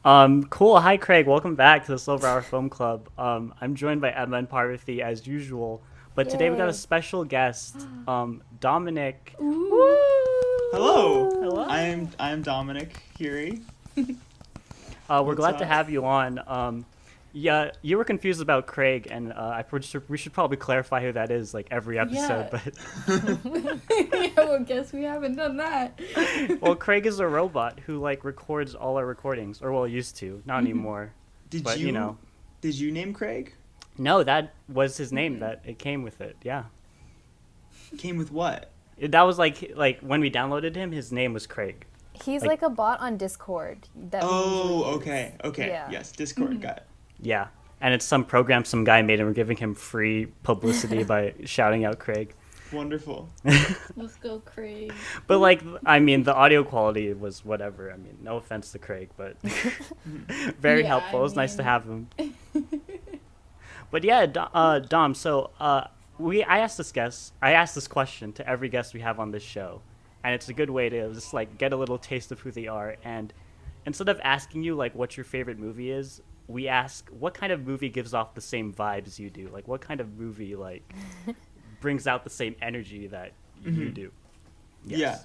Cool. Hi, Craig. Welcome back to the Silver Hour Film Club. I'm joined by Emma and Parvati as usual, but today we got a Yay. special guest, Dominic. Ooh. Hello, Hello. I'm Dominic Curie. We're What's glad to up? have you on. Yeah, you were confused about Craig, and we should probably clarify who that is, like every episode. Yeah. But Yeah, well, guess we haven't done that. well, Craig is a robot who like records all our recordings, or well, used to, not anymore. Did But you did you name Craig? no, that was his name. That it came with it. Yeah. Came with what? That was like when we downloaded him, his name was Craig. He's Like- like a bot on Discord that we Oh, usually use. okay. Yeah. Yes, Discord got it. Yeah, and it's some program some guy made, and we're giving him free publicity by shouting out Craig. Wonderful. Let's go, Craig. But like, I mean, the audio quality was whatever. I mean, no offense to Craig, but very Yeah, helpful. I It was nice to mean- have him. But yeah, Dom. So I asked this question to every guest we have on this show, and it's a good way to just like get a little taste of who they are. And instead of asking you like what your favorite movie is, we ask what kind of movie gives off the same vibes you do. Like what kind of movie like brings out the same energy that you do. Yes.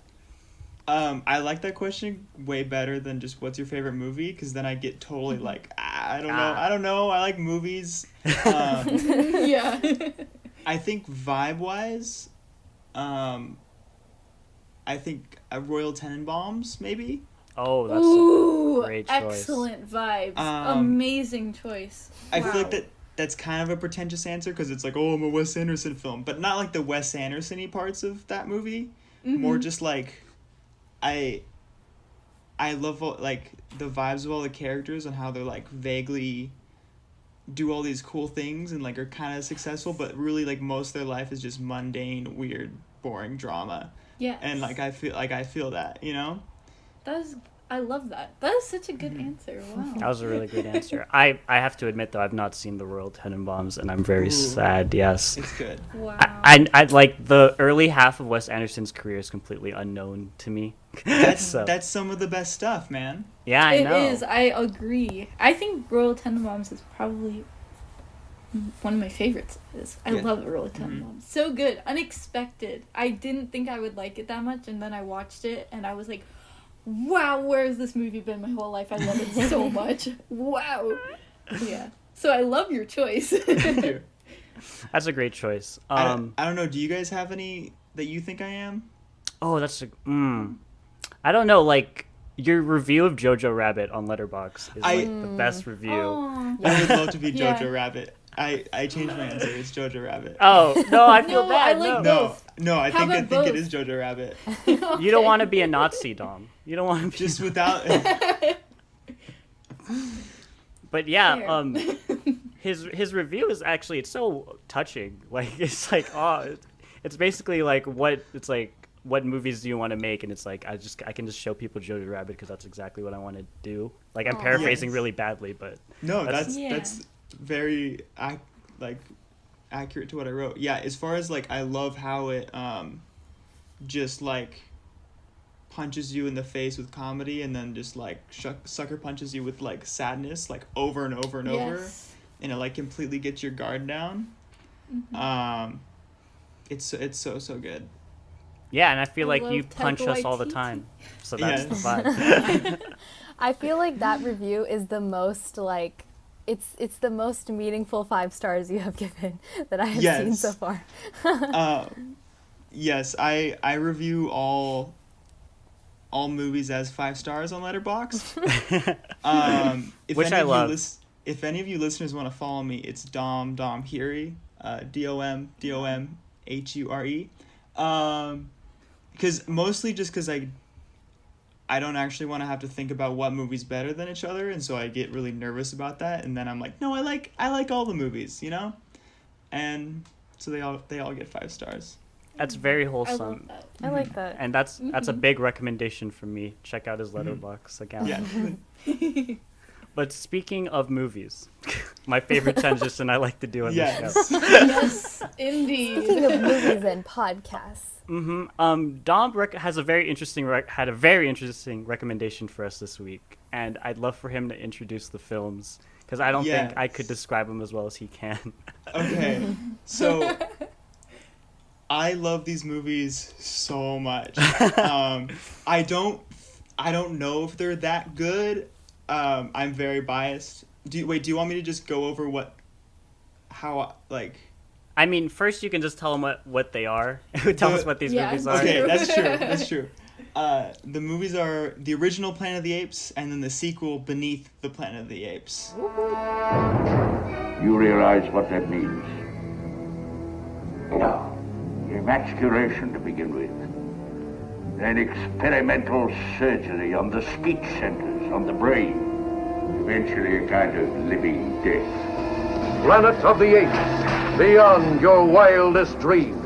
Yeah. I like that question way better than just what's your favorite movie, because then I get totally like, I don't know. I like movies. Yeah. I think vibe-wise, I think Royal Tenenbaums, maybe. Oh, that's Ooh, a great choice. excellent vibes. Um, Amazing choice. I feel like Wow. that's kind of a pretentious answer, because it's like, oh, I'm a Wes Anderson film, but not like the Wes Anderson-y parts of that movie. More just like, I love like the vibes of all the characters and how they're like vaguely do all these cool things and like are kind of successful, but really like most of their life is just mundane, weird, boring drama. Yeah. And like I feel that, you know? I love that. That is such a good answer. Wow. That was a really good answer. I have to admit though, I've not seen the Royal Tenenbaums, and I'm very Ooh. sad. Yes. It's good. Wow. I like the early half of Wes Anderson's career is completely unknown to me. That's So, that's some of the best stuff, man. yeah, I It know. is. I agree. I think Royal Tenenbaums is probably one of my favorites. I Yeah. love Royal Tenenbaums. So good. Unexpected. I didn't think I would like it that much, and then I watched it, and I was like, wow, where has this movie been my whole life? I love it so much. Wow. Yeah. So I love your choice. Thank you. That's a great choice. I don't know. Do you guys have any that you think I am? Oh, that's a. I don't know. Like your review of Jojo Rabbit on Letterboxd is like the best review. Aw. I would love to be Yeah. Jojo Rabbit. I changed my answer. It's Jojo Rabbit. Oh no, I feel No, bad. I like no. both. No, I How think about it both? is Jojo Rabbit. You don't want to be a Nazi, Dom. You don't want to be. Just without. But yeah, Fair. his review is actually it's so touching. Like it's like it's basically like what movies do you want to make, and it's like I can just show people Jojo Rabbit because that's exactly what I want to do. Like I'm Aw. paraphrasing Yes. really badly, but No, That's- that's very like accurate to what I wrote. Yeah, as far as like I love how it just like punches you in the face with comedy, and then just like sucker punches you with like sadness, like over and over and over, Yes. and it like completely gets your guard down. It's so good. yeah, and I feel I like love you punch us all the Taika time, so that's the Yes. vibe. I feel like that review is the most like it's the most meaningful 5 stars you have given that I have seen Yes. so far. Yes, I review all movies as 5 stars on Letterboxd. If Which any I of you love. If any of you listeners want to follow me, it's Dom Hure, DOM HURE. Because mostly just because I don't actually want to have to think about what movie's better than each other, and so I get really nervous about that, and then I'm like, no, I like all the movies, you know, and so they all get 5 stars. That's very I love wholesome, that. I like that. and that's a big recommendation from me. Check out his Letterboxd account. Yeah. But speaking of movies, my favorite transition I like to do on this Yes. show. Yes, indeed. Speaking of movies and podcasts. Dom has a very interesting had a very interesting recommendation for us this week, and I'd love for him to introduce the films because I don't think I could Yes. describe them as well as he can. Okay, so I love these movies so much. I don't know if they're that good. I'm very biased. Do you want me to just go over how I mean, first you can just tell them what they are. Tell us what these Yeah. movies are. Okay, that's true. That's true. The movies are the original Planet of the Apes and then the sequel Beneath the Planet of the Apes. You realize what that means? No. Emasculation to begin with. Then experimental surgery on the speech centers, on the brain. Eventually a kind of living death. Planet of the Apes, beyond your wildest dreams.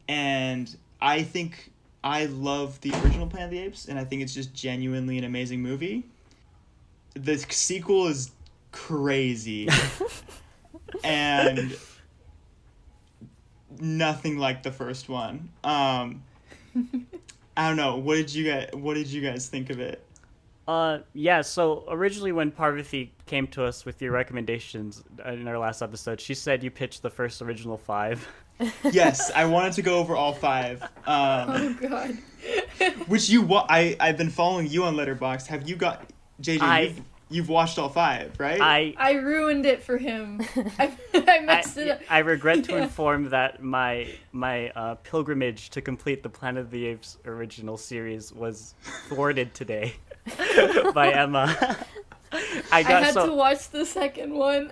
And I think I love the original Planet of the Apes, and I think it's just genuinely an amazing movie. The sequel is crazy, and nothing like the first one. I don't know. What did you guys think of it? Yeah, so originally when Parvati came to us with your recommendations in our last episode, she said you pitched the first original 5. Yes, I wanted to go over all 5. Oh god. Which I've been following you on Letterboxd. Have you got JJ? You've watched all 5, right? I ruined it for him. I messed it up. I regret to inform that my pilgrimage to complete the Planet of the Apes original series was thwarted today by Emma. I had to watch the second one.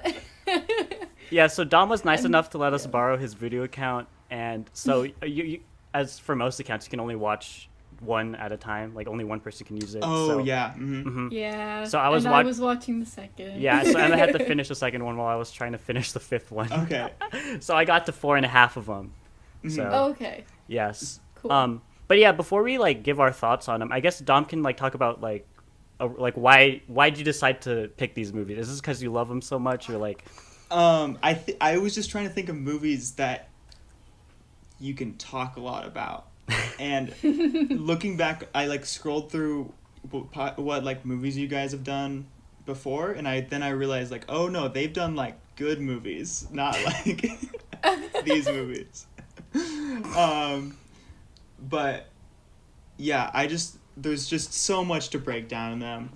Yeah, so Dom was nice enough to let us borrow his video account, and so you as for most accounts, you can only watch one at a time. Like only one person can use it. Oh so, yeah. Mm-hmm. Yeah. So I was watching the second. Yeah, so Emma had to finish the second one while I was trying to finish the 5th one. Okay. So I got to 4.5 of them. So Okay. yes. Cool. But yeah, before we give our thoughts on them, I guess Dom can talk about why'd you decide to pick these movies? Is this because you love them so much, or I was just trying to think of movies that you can talk a lot about, and looking back, I scrolled through what movies you guys have done before, and I realized oh no, they've done good movies, not these movies. But yeah, there's just so much to break down in them.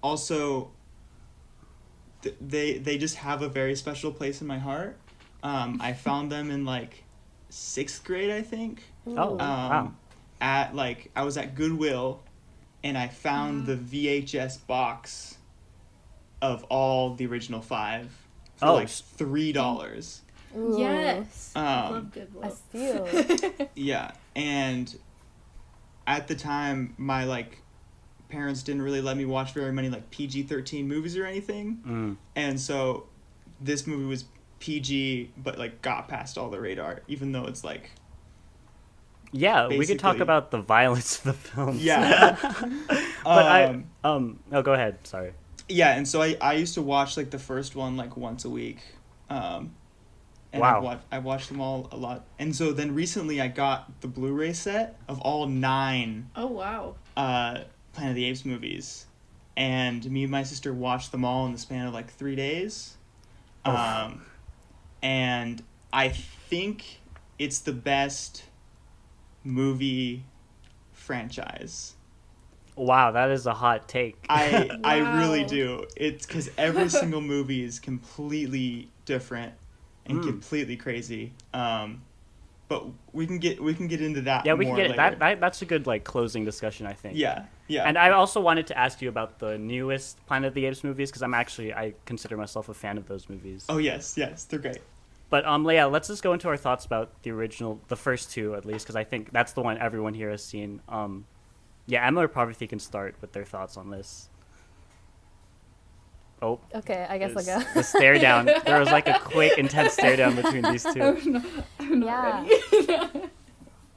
Also, they just have a very special place in my heart. I found them in 6th grade, I think. Oh, wow. I was at Goodwill, and I found the VHS box of all the original 5 for $3. Ooh, Yes. I love a Goodwill. steal. Yeah, and at the time, my parents didn't really let me watch very many PG-13 movies or anything, and so this movie was PG, but got past all the radar, even though it's yeah, we could talk basically- about the violence of the film. yeah. But oh, go ahead. Sorry. Yeah, and so I used to watch the first one once a week. And Wow. I watched them all a lot. And so then recently I got the Blu-ray set of all 9 Oh wow. Planet of the Apes movies. And me and my sister watched them all in the span of 3 days. And I think it's the best movie franchise. Wow, that is a hot take. I really Wow. do. It's because every single movie is completely different and completely crazy. But we can get into that. Yeah, we can more get later. that's a good closing discussion, I think. Yeah. And I also wanted to ask you about the newest Planet of the Apes movies because I consider myself a fan of those movies. Oh yes, they're great. But Leia, let's just go into our thoughts about the first 2 at least, because I think that's the one everyone here has seen. Yeah, Emma or Parvati can start with their thoughts on this. Oh, Okay, I guess I'll go. the stare down. There was a quick, intense stare down between these 2. I'm not Yeah. ready.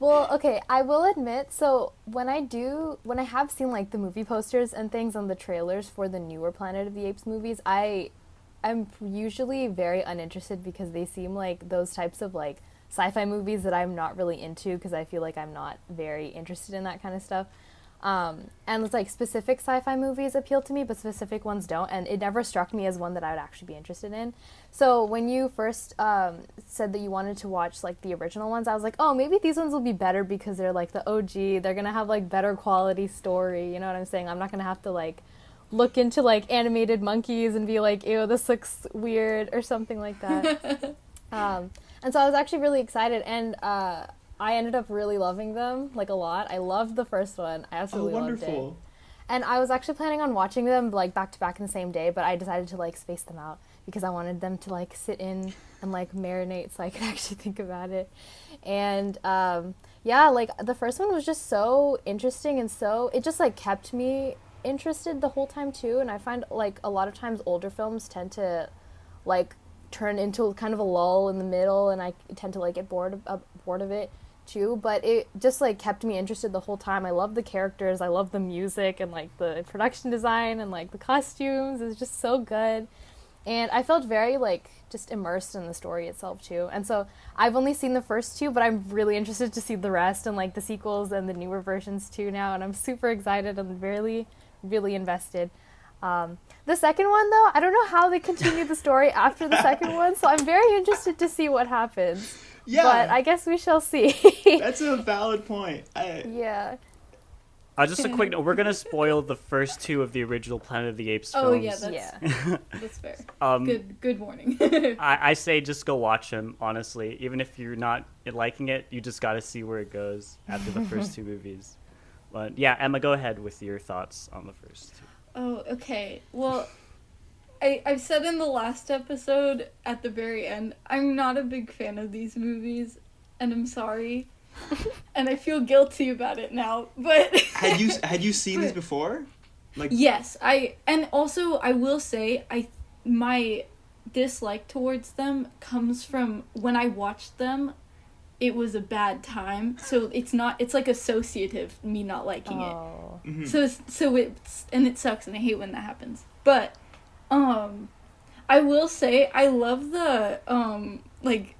Well, okay, I will admit, so when I have seen like the movie posters and things on the trailers for the newer Planet of the Apes movies, I'm usually very uninterested because they seem like those types of like sci-fi movies that I'm not really into because I feel like I'm not very interested in that kind of stuff. And it's like specific sci-fi movies appeal to me, but specific ones don't, and it never struck me as one that I would actually be interested in. So when you first said that you wanted to watch like the original ones, I was like, oh, maybe these ones will be better because they're like the OG. They're gonna have like better quality story. You know what I'm saying? I'm not gonna have to like look into like animated monkeys and be like, ew, this looks weird or something like that. And so I was actually really excited, and I ended up really loving them, like, a lot. I loved the first one. I absolutely loved it. And I was actually planning on watching them, like, back to back in the same day, but I decided to, like, space them out because I wanted them to, like, sit in and, like, marinate so I could actually think about it. And, yeah, like, the first one was just so interesting and so, it just, like, kept me interested the whole time, too. And I find, like, a lot of times older films tend to, like, turn into kind of a lull in the middle, and I tend to, like, get bored of it too, but it just like kept me interested the whole time. I love the characters, I love the music, and like the production design and like the costumes is just so good, and I felt very like just immersed in the story itself too. And so I've only seen the first two, but I'm really interested to see the rest and like the sequels and the newer versions too now, and I'm super excited and really invested. The second one though, I don't know how they continue the story after the second one, so I'm very interested to see what happens. Yeah. But I guess we shall see. That's a valid point. Yeah. Just a quick note. We're going to spoil the first two of the original Planet of the Apes films. Oh, yeah, that's fair. Good warning. I say just go watch them, honestly. Even if you're not liking it, you just got to see where it goes after the first two movies. But yeah, Emma, go ahead with your thoughts on the first two. Oh, okay. Well, I've said in the last episode at the very end, I'm not a big fan of these movies, and I'm sorry, and I feel guilty about it now. But had you seen these before? Like, yes, and also I will say my dislike towards them comes from when I watched them. It was a bad time, so it's like associative, me not liking it. Mm-hmm. So it sucks, and I hate when that happens. But I will say I love the like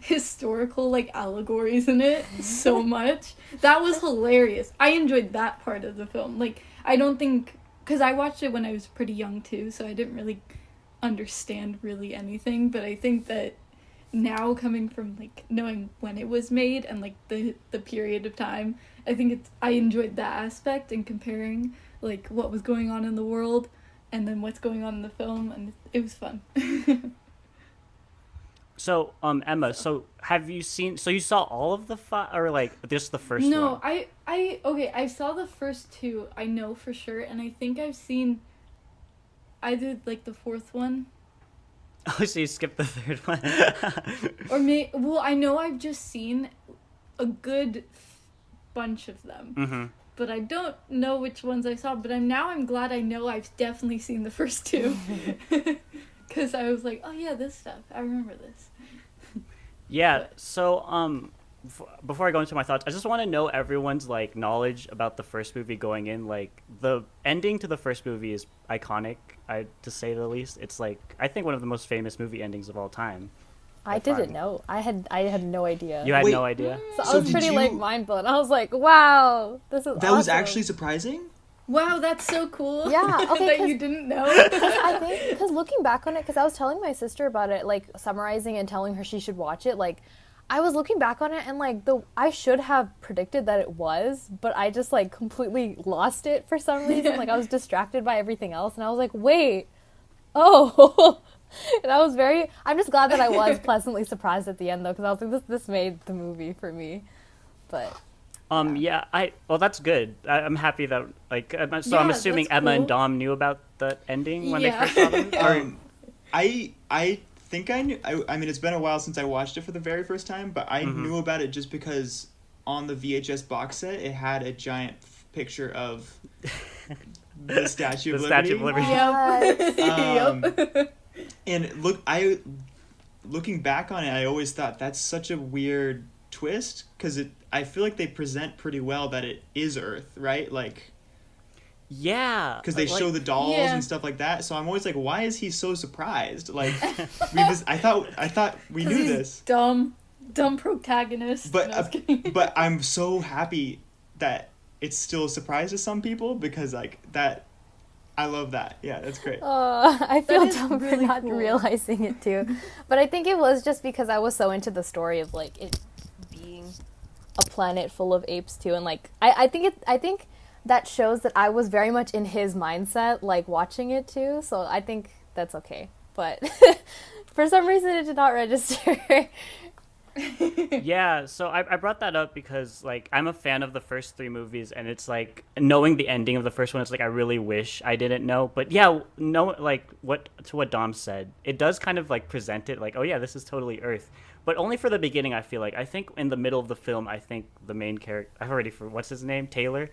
historical like allegories in it so much. That was hilarious. I enjoyed that part of the film. Like, I don't think, because I watched it when I was pretty young too, so I didn't really understand really anything, but I think that now, coming from like knowing when it was made and like the period of time, I enjoyed that aspect and comparing like what was going on in the world and then what's going on in the film, and it was fun. So, Emma, so have you seen? So you saw all of the or like just the first one? No, I saw the first two. I know for sure, and I think I've seen either like the fourth one. Oh, so you skipped the third one? Well, I know I've just seen a good bunch of them. Mm-hmm. But I don't know which ones I saw. But I'm glad I know I've definitely seen the first two. Because I was like, oh yeah, this stuff. I remember this. Yeah, but. So, before I go into my thoughts, I just want to know everyone's, like, knowledge about the first movie going in. Like, the ending to the first movie is iconic, to say the least. It's, like, I think one of the most famous movie endings of all time. I didn't know. I had no idea. You had no idea? So I was pretty, like, mind-blown. I was like, wow, this is That awesome. was actually surprising? Wow, that's so cool. Yeah, okay, that you didn't know. I think, because looking back on it, because I was telling my sister about it, like, summarizing and telling her she should watch it, like, I was looking back on it, and, like, I should have predicted that it was, but I just, like, completely lost it for some reason. Like, I was distracted by everything else, and I was like, wait, oh... And I'm just glad that I was pleasantly surprised at the end, though, because I was like, this made the movie for me. But yeah, well, that's good. I'm happy that, like, I'm assuming that's Emma cool. and Dom knew about the ending when they first saw them. I think I knew. I mean, it's been a while since I watched it for the very first time, but I knew about it just because on the VHS box set it had a giant picture of the Statue of Liberty. Yep. And looking back on it, I always thought that's such a weird twist because I feel like they present pretty well that it is Earth, right? Like, yeah, because they like, show the dolls Yeah. and stuff like that. So I'm always like, why is he so surprised? Like, I thought we 'Cause knew he's this, dumb protagonist. but No, I was kidding. but I'm so happy that it's still a surprise to some people because like that. I love that. Yeah, that's great. I feel is dumb for really not cool. realizing it too. But I think it was just because I was so into the story of like it being a planet full of apes too, and like I think that shows that I was very much in his mindset, like watching it too. So I think that's okay. But for some reason, it did not register. Yeah, so I brought that up because like I'm a fan of the first three movies, and it's like knowing the ending of the first one, it's like I really wish I didn't know. But yeah, no, like what Dom said, it does kind of like present it like, oh yeah, this is totally Earth, but only for the beginning. I feel like I think in the middle of the film, I think the main character, I've already for what's his name, Taylor,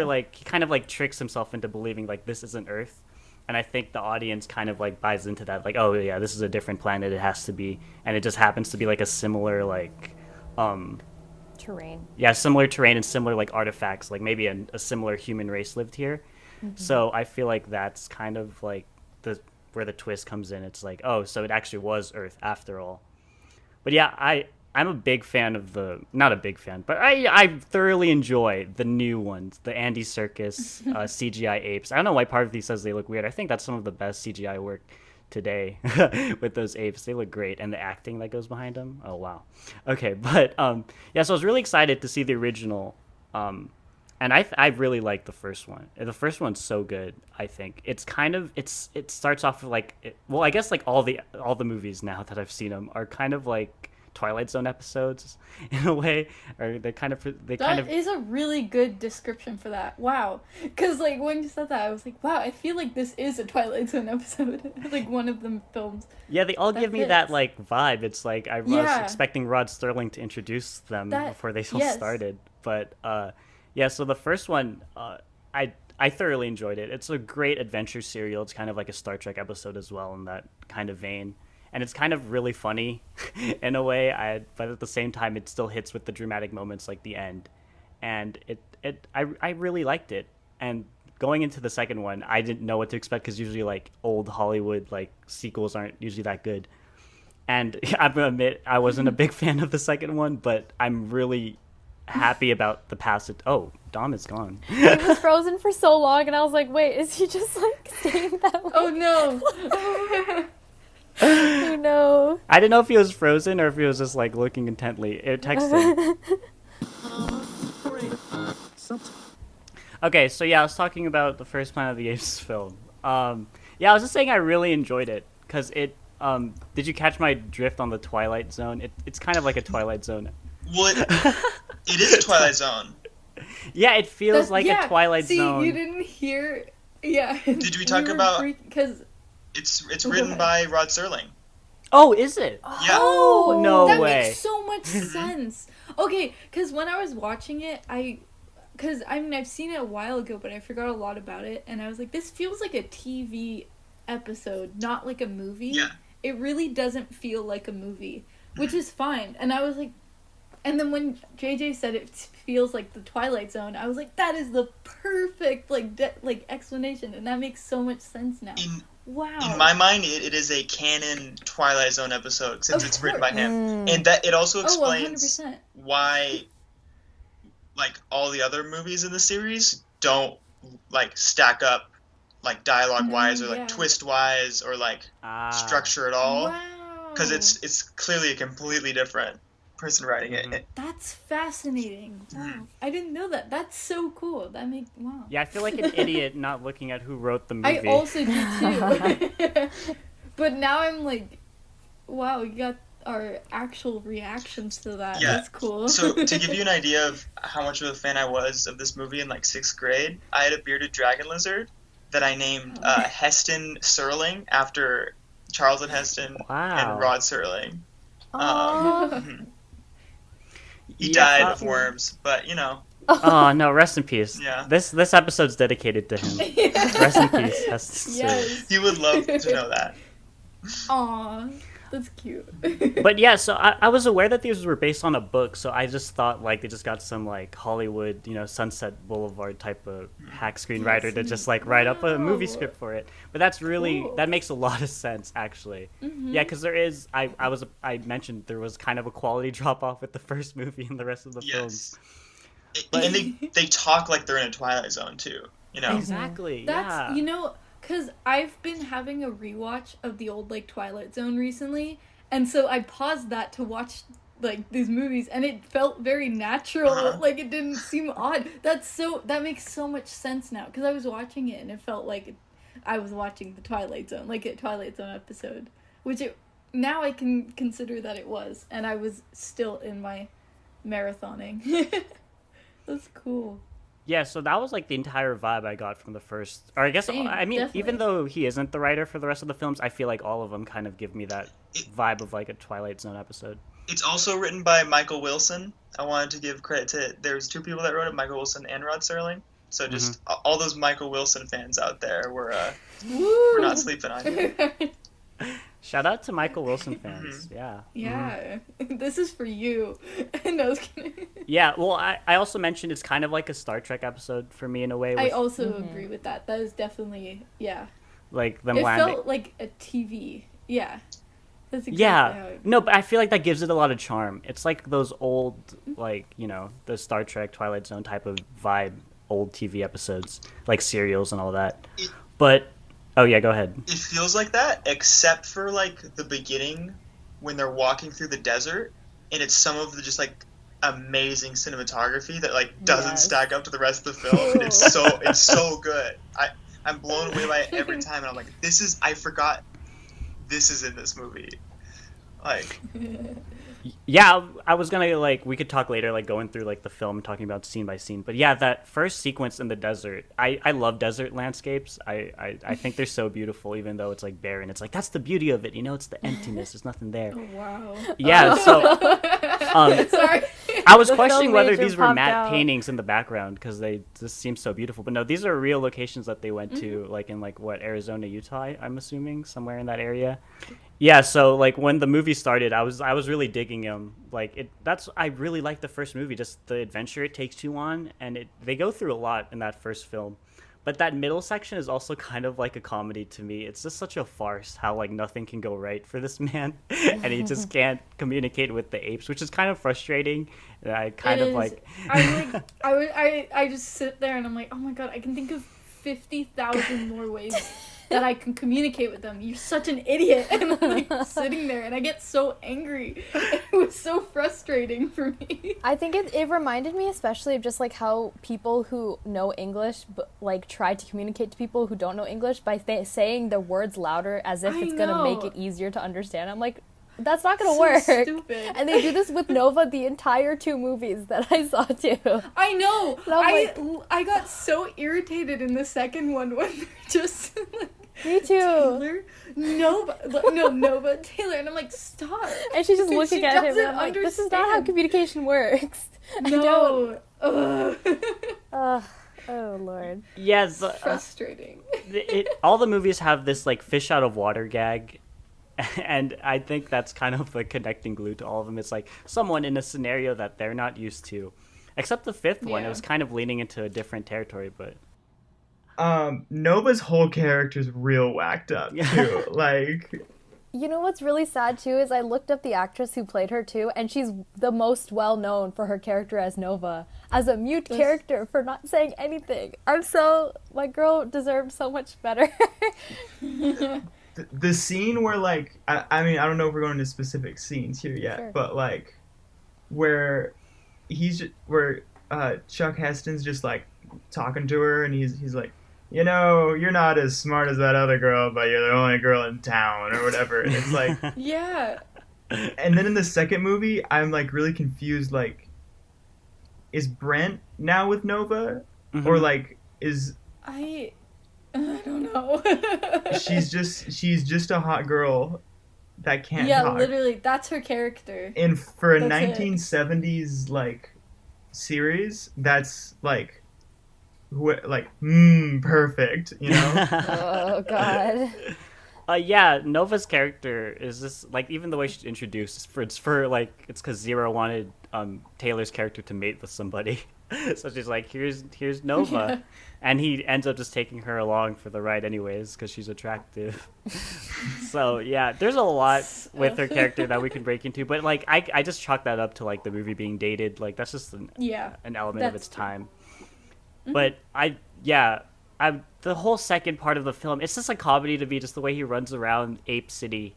like he kind of like tricks himself into believing like this isn't Earth. And I think the audience kind of like buys into that, like, oh yeah, this is a different planet. It has to be, and it just happens to be like a similar like, Terrain. yeah, similar terrain and similar like artifacts. Like maybe a similar human race lived here. So I feel like that's kind of like where the twist comes in. It's like, oh, so it actually was Earth after all. But yeah, I'm a big fan of not a big fan, but I thoroughly enjoy the new ones, the Andy Serkis CGI apes. I don't know why Parvati says they look weird. I think that's some of the best CGI work today with those apes. They look great, and the acting that goes behind them. Oh wow. Okay, but yeah, so I was really excited to see the original, and I really like the first one. The first one's so good. I think it starts off with like well, I guess like all the movies now that I've seen them are kind of like Twilight Zone episodes in a way, or That is a really good description for that. Wow. Because, like, when you said that, I was like, wow, I feel like this is a Twilight Zone episode. Like, one of the films. Yeah, they all that give me that, fits. like, vibe. It's like I was Yeah. expecting Rod Sterling to introduce them before they all yes. started. But, yeah, so the first one, I thoroughly enjoyed it. It's a great adventure serial. It's kind of like a Star Trek episode as well in that kind of vein. And it's kind of really funny in a way, but at the same time, it still hits with the dramatic moments like the end. And I really liked it. And going into the second one, I didn't know what to expect because usually like old Hollywood like sequels aren't usually that good. And I'm gonna admit I wasn't a big fan of the second one, but I'm really happy about the passage. Oh, Dom is gone. He was frozen for so long, and I was like, wait, is he just like staying that way? Oh, no. Oh no. I didn't know if he was frozen or if he was just like looking intently. It texted. Okay, so yeah, I was talking about the first Planet of the Apes film. Yeah, I was just saying I really enjoyed it because it. Did you catch my drift on the Twilight Zone? It's kind of like a Twilight Zone. What? It is a Twilight Zone. Yeah, it feels like a Twilight See, Zone. you didn't hear... Yeah. Did we talk about... Because... It's written by Rod Serling. Oh, is it? Yeah. Oh, no that way. makes so much sense. Okay, because when I was watching it, because I mean, I've seen it a while ago, but I forgot a lot about it, and I was like, this feels like a TV episode, not like a movie. Yeah. It really doesn't feel like a movie, which is fine. And I was like, and then when JJ said it feels like the Twilight Zone, I was like, that is the perfect like explanation, and that makes so much sense now. Wow. In my mind, it is a canon Twilight Zone episode since Of it's written by course. him, and that it also explains 100%. why, like all the other movies in the series, don't like stack up, like dialogue wise or like yeah. twist wise or like structure at all, Wow. because it's clearly a completely different person writing it. That's fascinating. Wow. I didn't know that. That's so cool. That makes wow. Yeah, I feel like an idiot not looking at who wrote the movie. I also do too. But now I'm like, wow, you got our actual reactions to that. Yeah. That's cool. So to give you an idea of how much of a fan I was of this movie in like 6th grade, I had a bearded dragon lizard that I named Heston Serling after Charlton Heston Wow. and Rod Serling. Aw. He died of worms, but you know. Oh no, rest in peace. Yeah. This episode's dedicated to him. Rest in peace. Yes. He would love to know that. Aw. That's cute. But yeah, so I was aware that these were based on a book, so I just thought like they just got some like Hollywood, Sunset Boulevard type of hack screenwriter to just like write up a movie Wow. script for it. But that's really Cool. that makes a lot of sense actually. Yeah, because there is I mentioned there was kind of a quality drop off with the first movie and the rest of the films. Yes. But- And they talk like they're in a Twilight Zone too. Exactly. That's yeah. because I've been having a rewatch of the old like Twilight Zone recently, and so I paused that to watch like these movies, and it felt very natural. Uh-huh. Like it didn't seem odd. That makes so much sense now because I was watching it and it felt like I was watching the Twilight Zone, like a Twilight Zone episode, now I can consider that it was, and I was still in my marathoning. That's cool. Yeah, so that was like the entire vibe I got from the first. Or I guess Same, I mean, definitely. even though he isn't the writer for the rest of the films, I feel like all of them kind of give me that vibe of like a Twilight Zone episode. It's also written by Michael Wilson. I wanted to give credit to there's two people that wrote it, Michael Wilson and Rod Serling. So just all those Michael Wilson fans out there, we're not sleeping on you. Shout out to Michael Wilson fans. Yeah. Yeah, this is for you. No, I was kidding. Yeah, well, I also mentioned it's kind of like a Star Trek episode for me in a way. I With, also agree with that. That is definitely, yeah. like them It landing. felt like a TV. Yeah. That's exactly Yeah, how it... no, but I feel like that gives it a lot of charm. It's like those old, like, the Star Trek Twilight Zone type of vibe, old TV episodes, like serials and all that. But, oh yeah, go ahead. It feels like that, except for like the beginning when they're walking through the desert, and it's some of the just like amazing cinematography that like doesn't Yes. stack up to the rest of the film. And it's so good. I'm blown away by it every time, and I'm like, I forgot this is in this movie. Like, Yeah, I was gonna like we could talk later, like going through like the film, talking about scene by scene. But yeah, that first sequence in the desert, I love desert landscapes. I think they're so beautiful, even though it's like barren. It's like that's the beauty of it, it's the emptiness. There's nothing there. Oh, wow. Yeah, so Sorry. I was The questioning film whether major these were popped matte out. paintings in the background because they just seem so beautiful. But no, these are real locations that they went to, like in like what Arizona, Utah. I'm assuming somewhere in that area. Yeah, so like when the movie started, I was really digging him. Like I really like the first movie, just the adventure it takes you on, and they go through a lot in that first film. But that middle section is also kind of like a comedy to me. It's just such a farce how like nothing can go right for this man, and he just can't communicate with the apes, which is kind of frustrating. And I kind It of is. like I just sit there and I'm like, oh my god, I can think of 50,000 more ways that I can communicate with them. You're such an idiot. And I'm like sitting there and I get so angry. It was so frustrating for me. I think it reminded me especially of just like how people who know English like try to communicate to people who don't know English by saying the words louder as if I it's gonna make know. it easier to understand. I'm like, that's not gonna So work. stupid. And they do this with Nova the entire 2 movies that I saw too. I know. And I'm I got so irritated in the second one when they're just like, Me too. Taylor, Nova, Taylor, and I'm like, stop. And she's just She looking at him and doesn't I'm like, this is not how understand. communication works. I don't. No. Ugh. Ugh. Oh lord. yeah, Frustrating. all the movies have this like fish out of water gag. And I think that's kind of the connecting glue to all of them. It's like someone in a scenario that they're not used to. Except the fifth one, it Yeah. was kind of leaning into a different territory, but Nova's whole character's real whacked up too. Like, You know what's really sad too is I looked up the actress who played her too, and she's the most well known for her character as Nova, as a mute character for not saying anything. My girl deserved so much better. the scene where like I mean I don't know if we're going into specific scenes here yet, Sure. but like where Chuck Heston's just like talking to her and he's like, you're not as smart as that other girl, but you're the only girl in town or whatever. And it's like, Yeah. and then in the second movie, I'm like really confused. Like, is Brent now with Nova, or like is I don't know. she's just a hot girl that can't yeah, talk? literally, that's her character. And for a That's it. 1970s like series, that's like perfect, Oh god. Yeah, Nova's character is just like even the way she's introduced it's for like it's because Zero wanted Taylor's character to mate with somebody, so she's like here's Nova, and he ends up just taking her along for the ride anyways because she's attractive. So yeah, there's a lot with her character that we can break into, but like I just chalk that up to like the movie being dated, like that's just an element of its time. But the whole second part of the film, it's just a comedy to me, just the way he runs around Ape City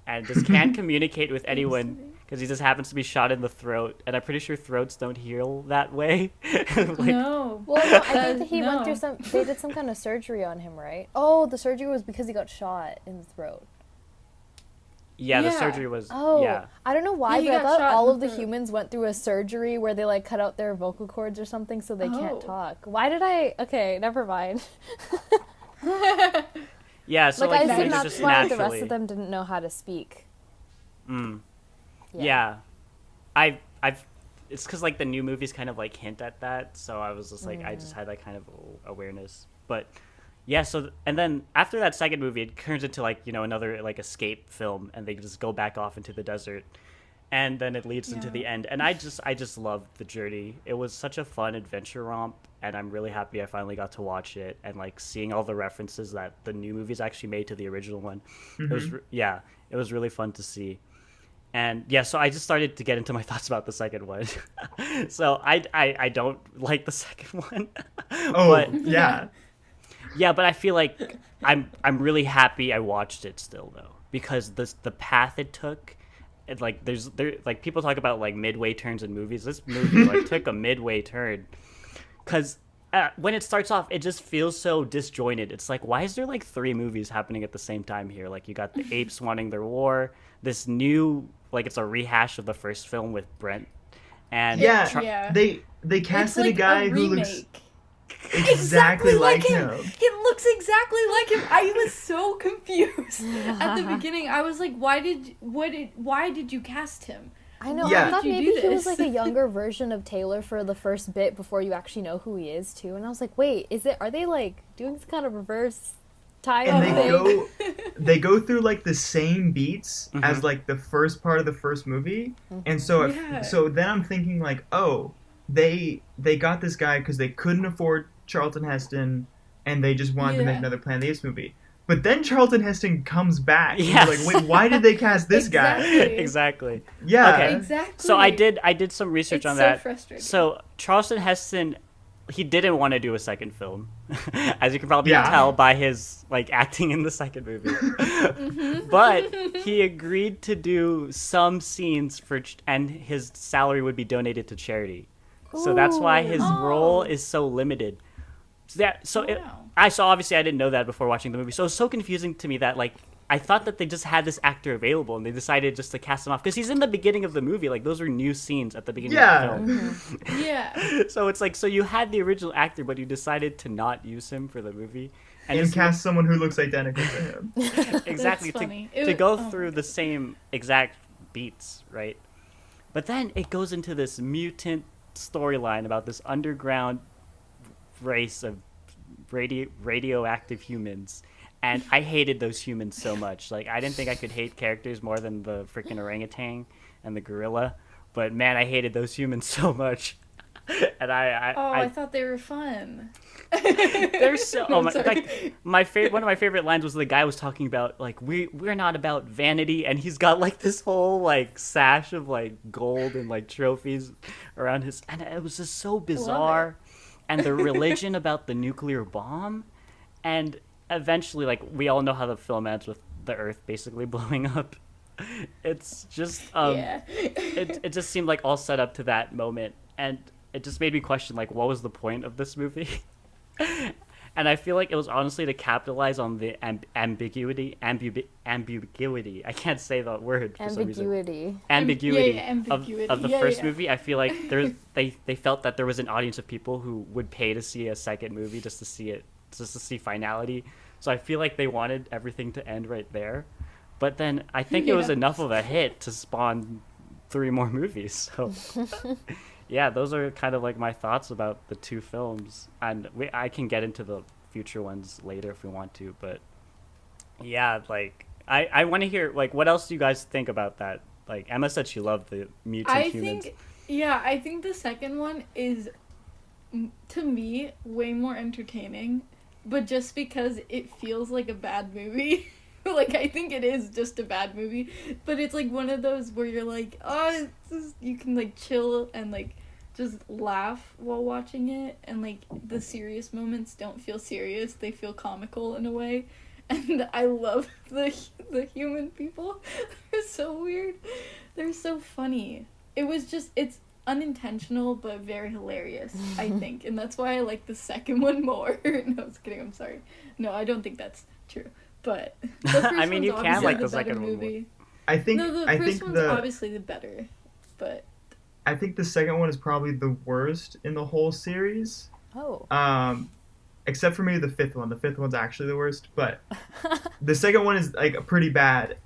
and just can't communicate with anyone because he just happens to be shot in the throat. And I'm pretty sure throats don't heal that way. No. Well, no, I think that he No. went through they did some kind of surgery on him, right? Oh, the surgery was because he got shot in the throat. Yeah, the Yeah. surgery was, Oh, yeah. I don't know why, He but I got thought shot all in of the the throat. humans went through a surgery where they like cut out their vocal cords or something so they Oh. can't talk. Why did I? Okay, never mind. Yeah, so like I like, assume humans are that's just why the naturally... rest of them didn't know how to speak. Yeah. I've it's because like the new movies kind of like hint at that, so I was just like I just had that kind of awareness. But yeah, so and then after that second movie it turns into like, you know, another like escape film, and they just go back off into the desert, and then it leads into the end. And I just loved the journey. It was such a fun adventure romp, and I'm really happy I finally got to watch it, and like seeing all the references that the new movies actually made to the original one. It was it was really fun to see. And yeah, so I just started to get into my thoughts about the second one. So I don't like the second one. Yeah. Yeah, but I feel like I'm really happy I watched it still though, because the path it took, it, like there like people talk about like midway turns in movies. This movie like took a midway turn, because when it starts off, it just feels so disjointed. It's like, why is there like 3 movies happening at the same time here? Like you got the apes wanting their war, this new like it's a rehash of the first film with Brent, and they casted It's like a guy a who looks remake. exactly like him. He looks exactly like him. I was so confused at the beginning. I was like, why did you cast him? I know. Yeah. I thought Why did you maybe do he was this? like a younger version of Taylor for the first bit before you actually know who he is too. And I was like, wait, are they like doing some kind of reverse time And thing? they go through like the same beats as like the first part of the first movie. And so so then I'm thinking like, oh, they got this guy because they couldn't afford Charlton Heston, and they just wanted to make another Planet of the Apes movie. But then Charlton Heston comes back. And you're like, wait, why did they cast this guy? Exactly. Yeah. Okay. Exactly. So I did some research It's on so that. frustrating. So Charlton Heston, he didn't want to do a second film, as you can probably Yeah. tell by his like acting in the second movie. But he agreed to do some scenes and his salary would be donated to charity. So that's why his role is so limited. So obviously I didn't know that before watching the movie. So it was so confusing to me that like I thought that they just had this actor available and they decided just to cast him off because he's in the beginning of the movie. Like those were new scenes at the beginning of the film. Yeah. So it's like, so you had the original actor, but you decided to not use him for the movie, And cast someone who looks identical to him. exactly That's funny. to go through the same exact beats, right? But then it goes into this mutant storyline about this underground race of radioactive humans, and I hated those humans so much. Like I didn't think I could hate characters more than the freaking orangutan and the gorilla, but man, I hated those humans so much. And I thought they were fun. they're so No, oh my, sorry. like one of my favorite lines was the guy was talking about like we're not about vanity, and he's got like this whole like sash of like gold and like trophies around his, and it was just so bizarre. And the religion about the nuclear bomb, and eventually like we all know how the film ends with the earth basically blowing up. It's just it just seemed like all set up to that moment, and it just made me question like what was the point of this movie. And I feel like it was honestly to capitalize on the ambiguity. I can't say the word for some reason. Ambiguity of the first movie. I feel like they felt that there was an audience of people who would pay to see a second movie just to see finality. So I feel like they wanted everything to end right there. But then I think it was enough of a hit to spawn 3 more movies. So yeah, those are kind of like my thoughts about the 2 films, and I can get into the future ones later if we want to. But Yeah, like I want to hear like what else do you guys think about that? Like Emma said she loved the mutant I humans. think, yeah, I think the second one is, to me, way more entertaining, but just because it feels like a bad movie. Like, I think it is just a bad movie, but it's like one of those where you're like, oh, you can like chill and like just laugh while watching it, and like the serious moments don't feel serious, they feel comical in a way. And I love the human people. They're so weird. They're so funny. It's unintentional but very hilarious, I think. And that's why I like the second one more. No, I was kidding, I'm sorry. No, I don't think that's true. But the first I mean, you one's can obviously like the better second one more. movie. I think No, the I first think one's the obviously the better. But I think the second one is probably the worst in the whole series. Oh. Except for maybe the fifth one. The fifth one's actually the worst, but the second one is like pretty bad.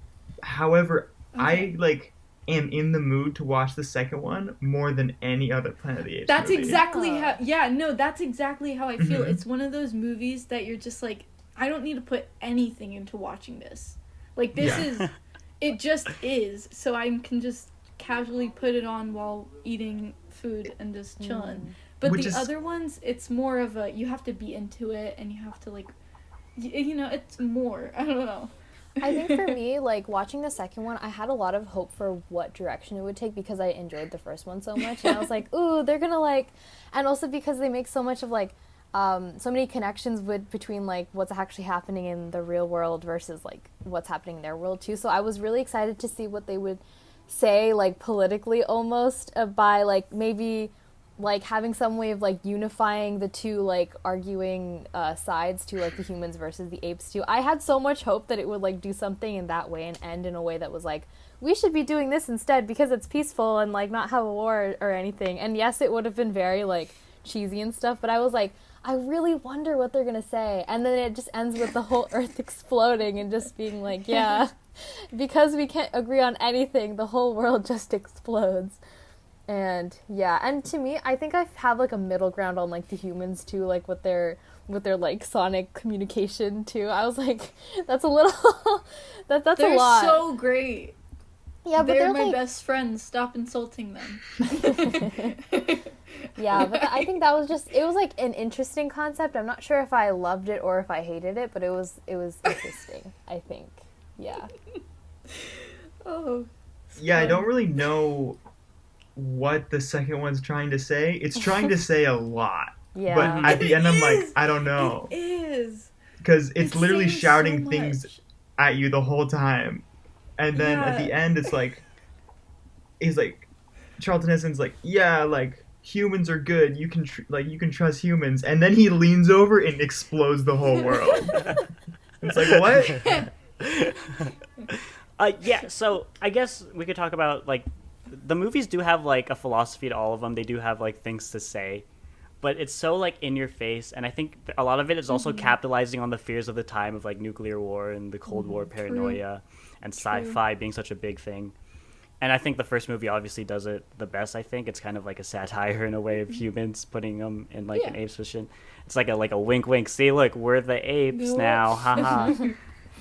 However, Okay. I like am in the mood to watch the second one more than any other Planet of the Apes that's movie. exactly Oh. how, yeah, no, that's exactly how I feel. Mhm. It's one of those movies that you're just like, I don't need to put anything into watching this. Like, this Yeah. is, it just is, so I can just casually put it on while eating food and just chilling. But Which the is- other ones, it's more of a, you have to be into it, and you have to, like, you know, it's more, I don't know. I think for me, like watching the second one, I had a lot of hope for what direction it would take because I enjoyed the first one so much, and I was like, ooh, they're gonna like, and also because they make so much of like, so many connections between like what's actually happening in the real world versus like what's happening in their world too. So I was really excited to see what they would say like politically almost by like maybe like having some way of like unifying the two like arguing sides to like the humans versus the apes too. I had so much hope that it would like do something in that way and end in a way that was like, we should be doing this instead because it's peaceful and like not have a war or anything. And yes, it would have been very like cheesy and stuff, but I was like, I really wonder what they're gonna say. And then it just ends with the whole earth exploding and just being like, yeah, because we can't agree on anything, the whole world just explodes. And yeah, and to me, I think I have like a middle ground on like the humans too, like with their like sonic communication too. I was like, that's a little that's They're a lot. so great. Yeah, but they're they're my like best friends. Stop insulting them. yeah, but I think that was just it was like an interesting concept. I'm not sure if I loved it or if I hated it, but it was interesting, I think. Yeah. Oh. Yeah, I fun. don't really know what the second one's trying to say. It's trying to say a lot. Yeah. But at the end, I'm like, is. I don't know. It is. Because it's literally saying shouting so things much. at you the whole time. And then at the Yeah. end, it's like, he's like, Charlton Heston's like, yeah, like, humans are good. You can, you can trust humans. And then he leans over and explodes the whole world. It's like, what? Yeah, so I guess we could talk about like the movies do have like a philosophy to all of them. They do have like things to say, but it's so like in your face, and I think a lot of it is also capitalizing on the fears of the time of like nuclear war and the Cold War paranoia and sci-fi being such a big thing. And I think the first movie obviously does it the best. I think it's kind of like a satire in a way of humans, putting them in like an apes position. It's like a wink wink. See, look, we're the apes now, haha.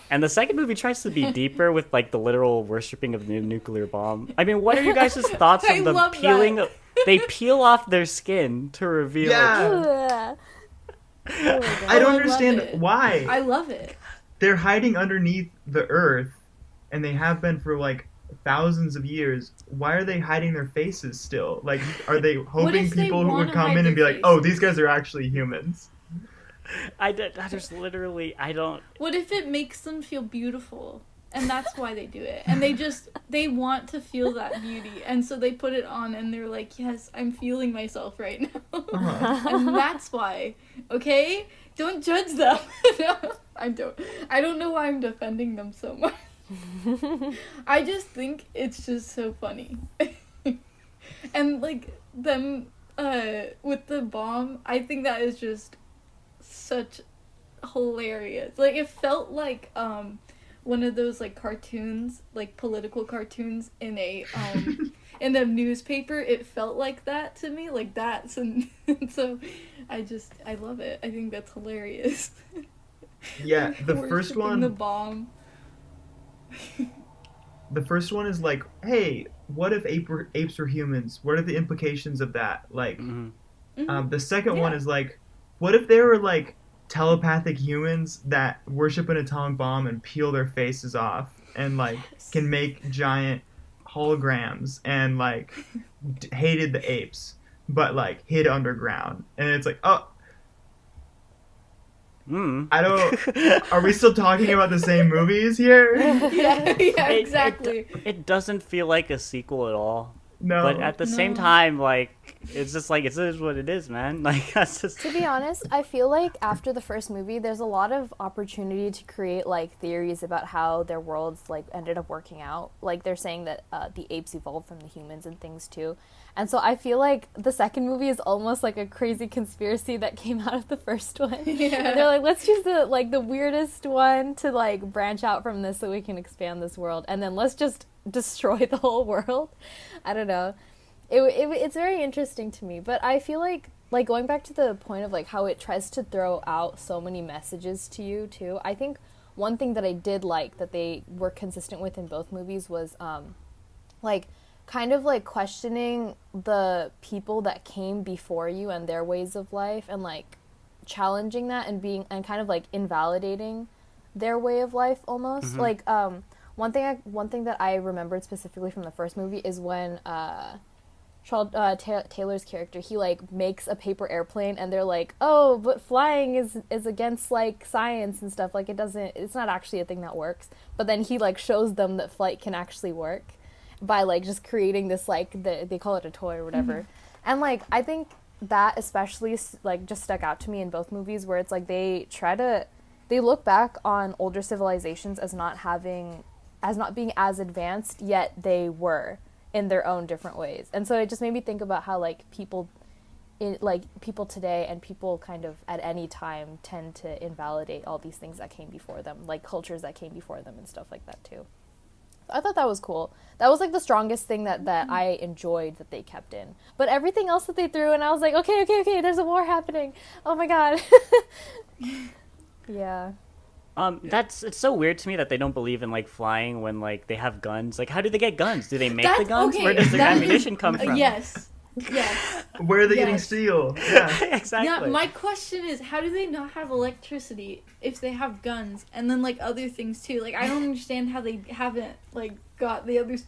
And the second movie tries to be deeper with like the literal worshipping of the nuclear bomb. I mean, what are you guys' thoughts I on the love peeling? that. They peel off their skin to reveal. Yeah. Ugh. Oh my God. I don't I love understand it. why. I love it. They're hiding underneath the earth, and they have been for like thousands of years. Why are they hiding their faces still? Like, are they hoping if they people who would wanna come hide in and be their like, oh, faces? these guys are actually humans? I just literally, I don't. What if it makes them feel beautiful? And that's why they do it. And they want to feel that beauty. And so they put it on and they're like, yes, I'm feeling myself right now. Uh-huh. And that's why. Okay? Don't judge them. No, I don't know why I'm defending them so much. I just think it's just so funny. And like them with the bomb, I think that is just such hilarious. Like it felt like one of those like cartoons, like political cartoons in a in a newspaper. It felt like that to me, like that. So I love it. I think that's hilarious. Yeah, the first Worshipping one. the bomb. The first one is like, hey, what if apes were humans? What are the implications of that? Like, Hmm. the second one Yeah. is like, what if there were like telepathic humans that worship an atomic bomb and peel their faces off and like Yes. can make giant holograms and like hated the apes, but like hid underground? And it's like, oh, Mm. I don't. Are we still talking about the same movies here? Yeah, yeah, It- exactly. It doesn't feel like a sequel at all. No. But at the same No. time, like, it's just like, it is what it is, man. Like, that's just. To be honest, I feel like after the first movie, there's a lot of opportunity to create like theories about how their worlds like ended up working out. Like they're saying that the apes evolved from the humans and things too. And so I feel like the second movie is almost like a crazy conspiracy that came out of the first one. Yeah. And they're like, let's choose the weirdest one to like branch out from this so we can expand this world, and then let's just destroy the whole world. I don't know. It's very interesting to me, but I feel like going back to the point of like how it tries to throw out so many messages to you too. I think one thing that I did like that they were consistent with in both movies was like kind of like questioning the people that came before you and their ways of life, and like challenging that and being and kind of like invalidating their way of life almost. Like one thing that I remembered specifically from the first movie is when Taylor's character, he like makes a paper airplane, and they're like, oh, but flying is against like science and stuff, like it's not actually a thing that works. But then he like shows them that flight can actually work by like just creating this like they call it a toy or whatever. And like I think that especially like just stuck out to me in both movies, where it's like they look back on older civilizations as not being as advanced, yet they were in their own different ways. And so it just made me think about how like people today and people kind of at any time tend to invalidate all these things that came before them, like cultures that came before them and stuff like that too. I thought that was cool. That was like the strongest thing that I enjoyed that they kept in. But everything else that they threw, and I was like, okay, there's a war happening. Oh my god. Yeah. It's so weird to me that they don't believe in like flying when like they have guns. Like, how do they get guns? Do they make the guns? Okay, Where does their that ammunition is- come from? Yes. Where are they getting Yes. steel? Yeah. Exactly. Yeah, my question is, how do they not have electricity if they have guns and then like other things too? Like I don't understand how they haven't like got the others.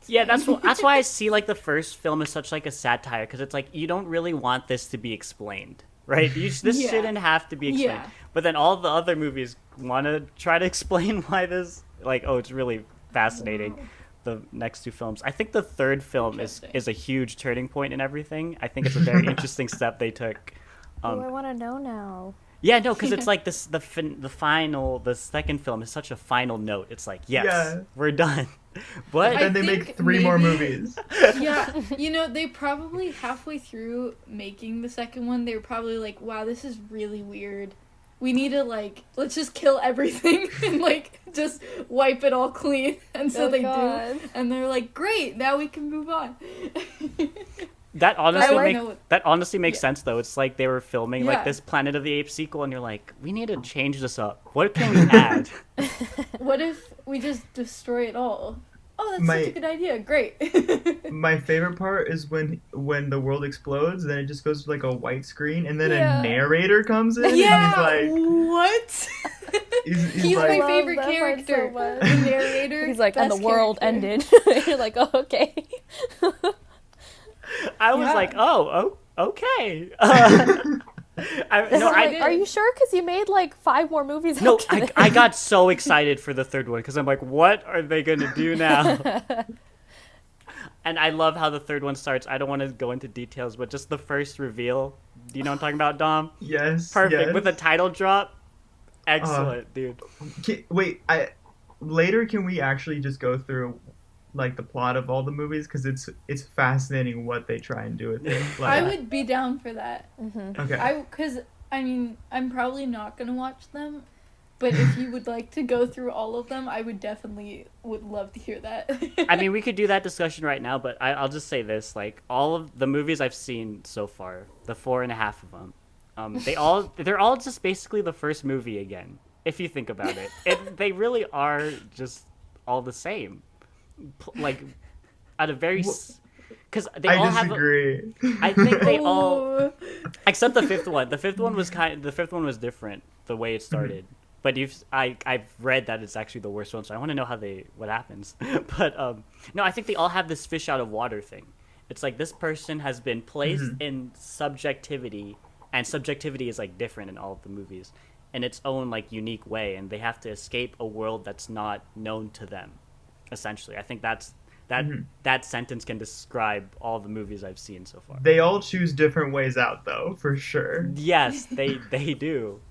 Yeah, that's why I see like the first film as such like a satire, because it's like you don't really want this to be explained, right? This Yeah. shouldn't have to be explained. Yeah. But then all the other movies want to try to explain why this, like, oh, it's really fascinating. The next two films, I think the third film is a huge turning point in everything. I think it's a very interesting step they took. Oh, I want to know now. Yeah, no, because it's like this the second film is such a final note. It's like, yes, Yeah. we're done. But And then they make think 3 more maybe- movies. Yeah, they probably halfway through making the second one, they were probably like, wow, this is really weird. We need to like, let's just kill everything and like just wipe it all clean. And so Oh, they God. do. And they're like, great, now we can move on. that I honestly makes Yeah. sense though. It's like they were filming Yeah. like this Planet of the Apes sequel, and you're like, we need to change this up. What can we add? What if we just destroy it all? Oh, that's My- such a good idea. Great. My favorite part is when the world explodes, then it just goes to like a white screen, and then Yeah. a narrator comes in, Yeah. and What? he's He's like, my love favorite that part character. so much. The narrator. He's like, and the best world character. ended. You're like, oh, okay. I was Yeah. like, oh, okay. I It's like, did. are you sure? Because you made like 5 more movies. No, after this. I got so excited for the third one because I'm like, what are they gonna do now? And I love how the third one starts. I don't want to go into details, but just the first reveal. Do you know what I'm talking about, Dom? yes, Perfect. yes. With a title drop. Excellent, dude. Wait, later can we actually just go through like the plot of all the movies, because it's fascinating what they try and do with it. I Like, would be down for that. okay. Because I mean, I'm probably not gonna watch them, but if you would like to go through all of them, I would love to hear that. I mean, we could do that discussion right now, but I'll just say this: like all of the movies I've seen so far, the 4.5 of them, They're all just basically the first movie again. If you think about it, they really are just all the same. Like, at a very, because they all have. Disagree. I think they all, Oh. except the fifth one. The fifth one was different the way it started. But I've read that it's actually the worst one, so I want to know what happens. But no, I think they all have this fish out of water thing. It's like this person has been placed in subjectivity, and subjectivity is like different in all of the movies, in its own like unique way, and they have to escape a world that's not known to them. Essentially, I think that sentence can describe all the movies I've seen so far. They all choose different ways out, though, for sure. Yes, they do.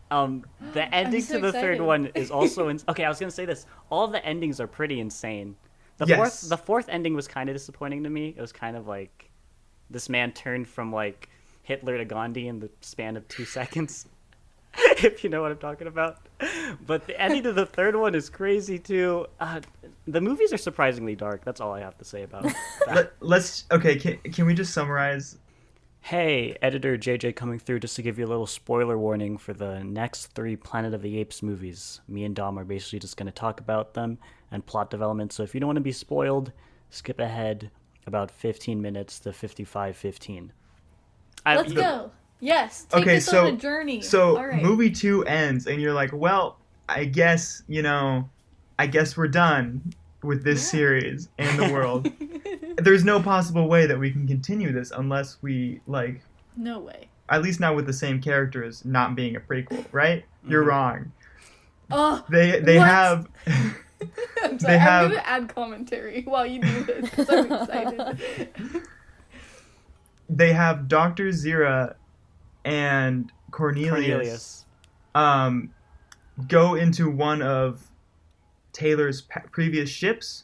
The ending so to the third excited. one is also okay. I was gonna say this. All the endings are pretty insane. Yes. The fourth ending was kind of disappointing to me. It was kind of like this man turned from like Hitler to Gandhi in the span of 2 seconds. If you know what I'm talking about. But the ending to the third one is crazy too. The movies are surprisingly dark. That's all I have to say about that. Can we just summarize? Hey, editor JJ coming through just to give you a little spoiler warning for the next 3 Planet of the Apes movies. Me and Dom are basically just going to talk about them and plot development. So if you don't want to be spoiled, skip ahead about 15 minutes to 55:15. Let's go. Yes. Take Okay, us so on a journey. so All right. movie 2 ends, and you're like, well, I guess we're done with this series and the world. There's no possible way that we can continue this unless we like, No way. at least not with the same characters, not being a prequel, right? You're wrong. Oh, They what? have I'm sorry. they have- I'm gonna add commentary while you do this. 'Cause I'm excited. they have Dr. Zira and Cornelius. Go into one of Taylor's previous ships,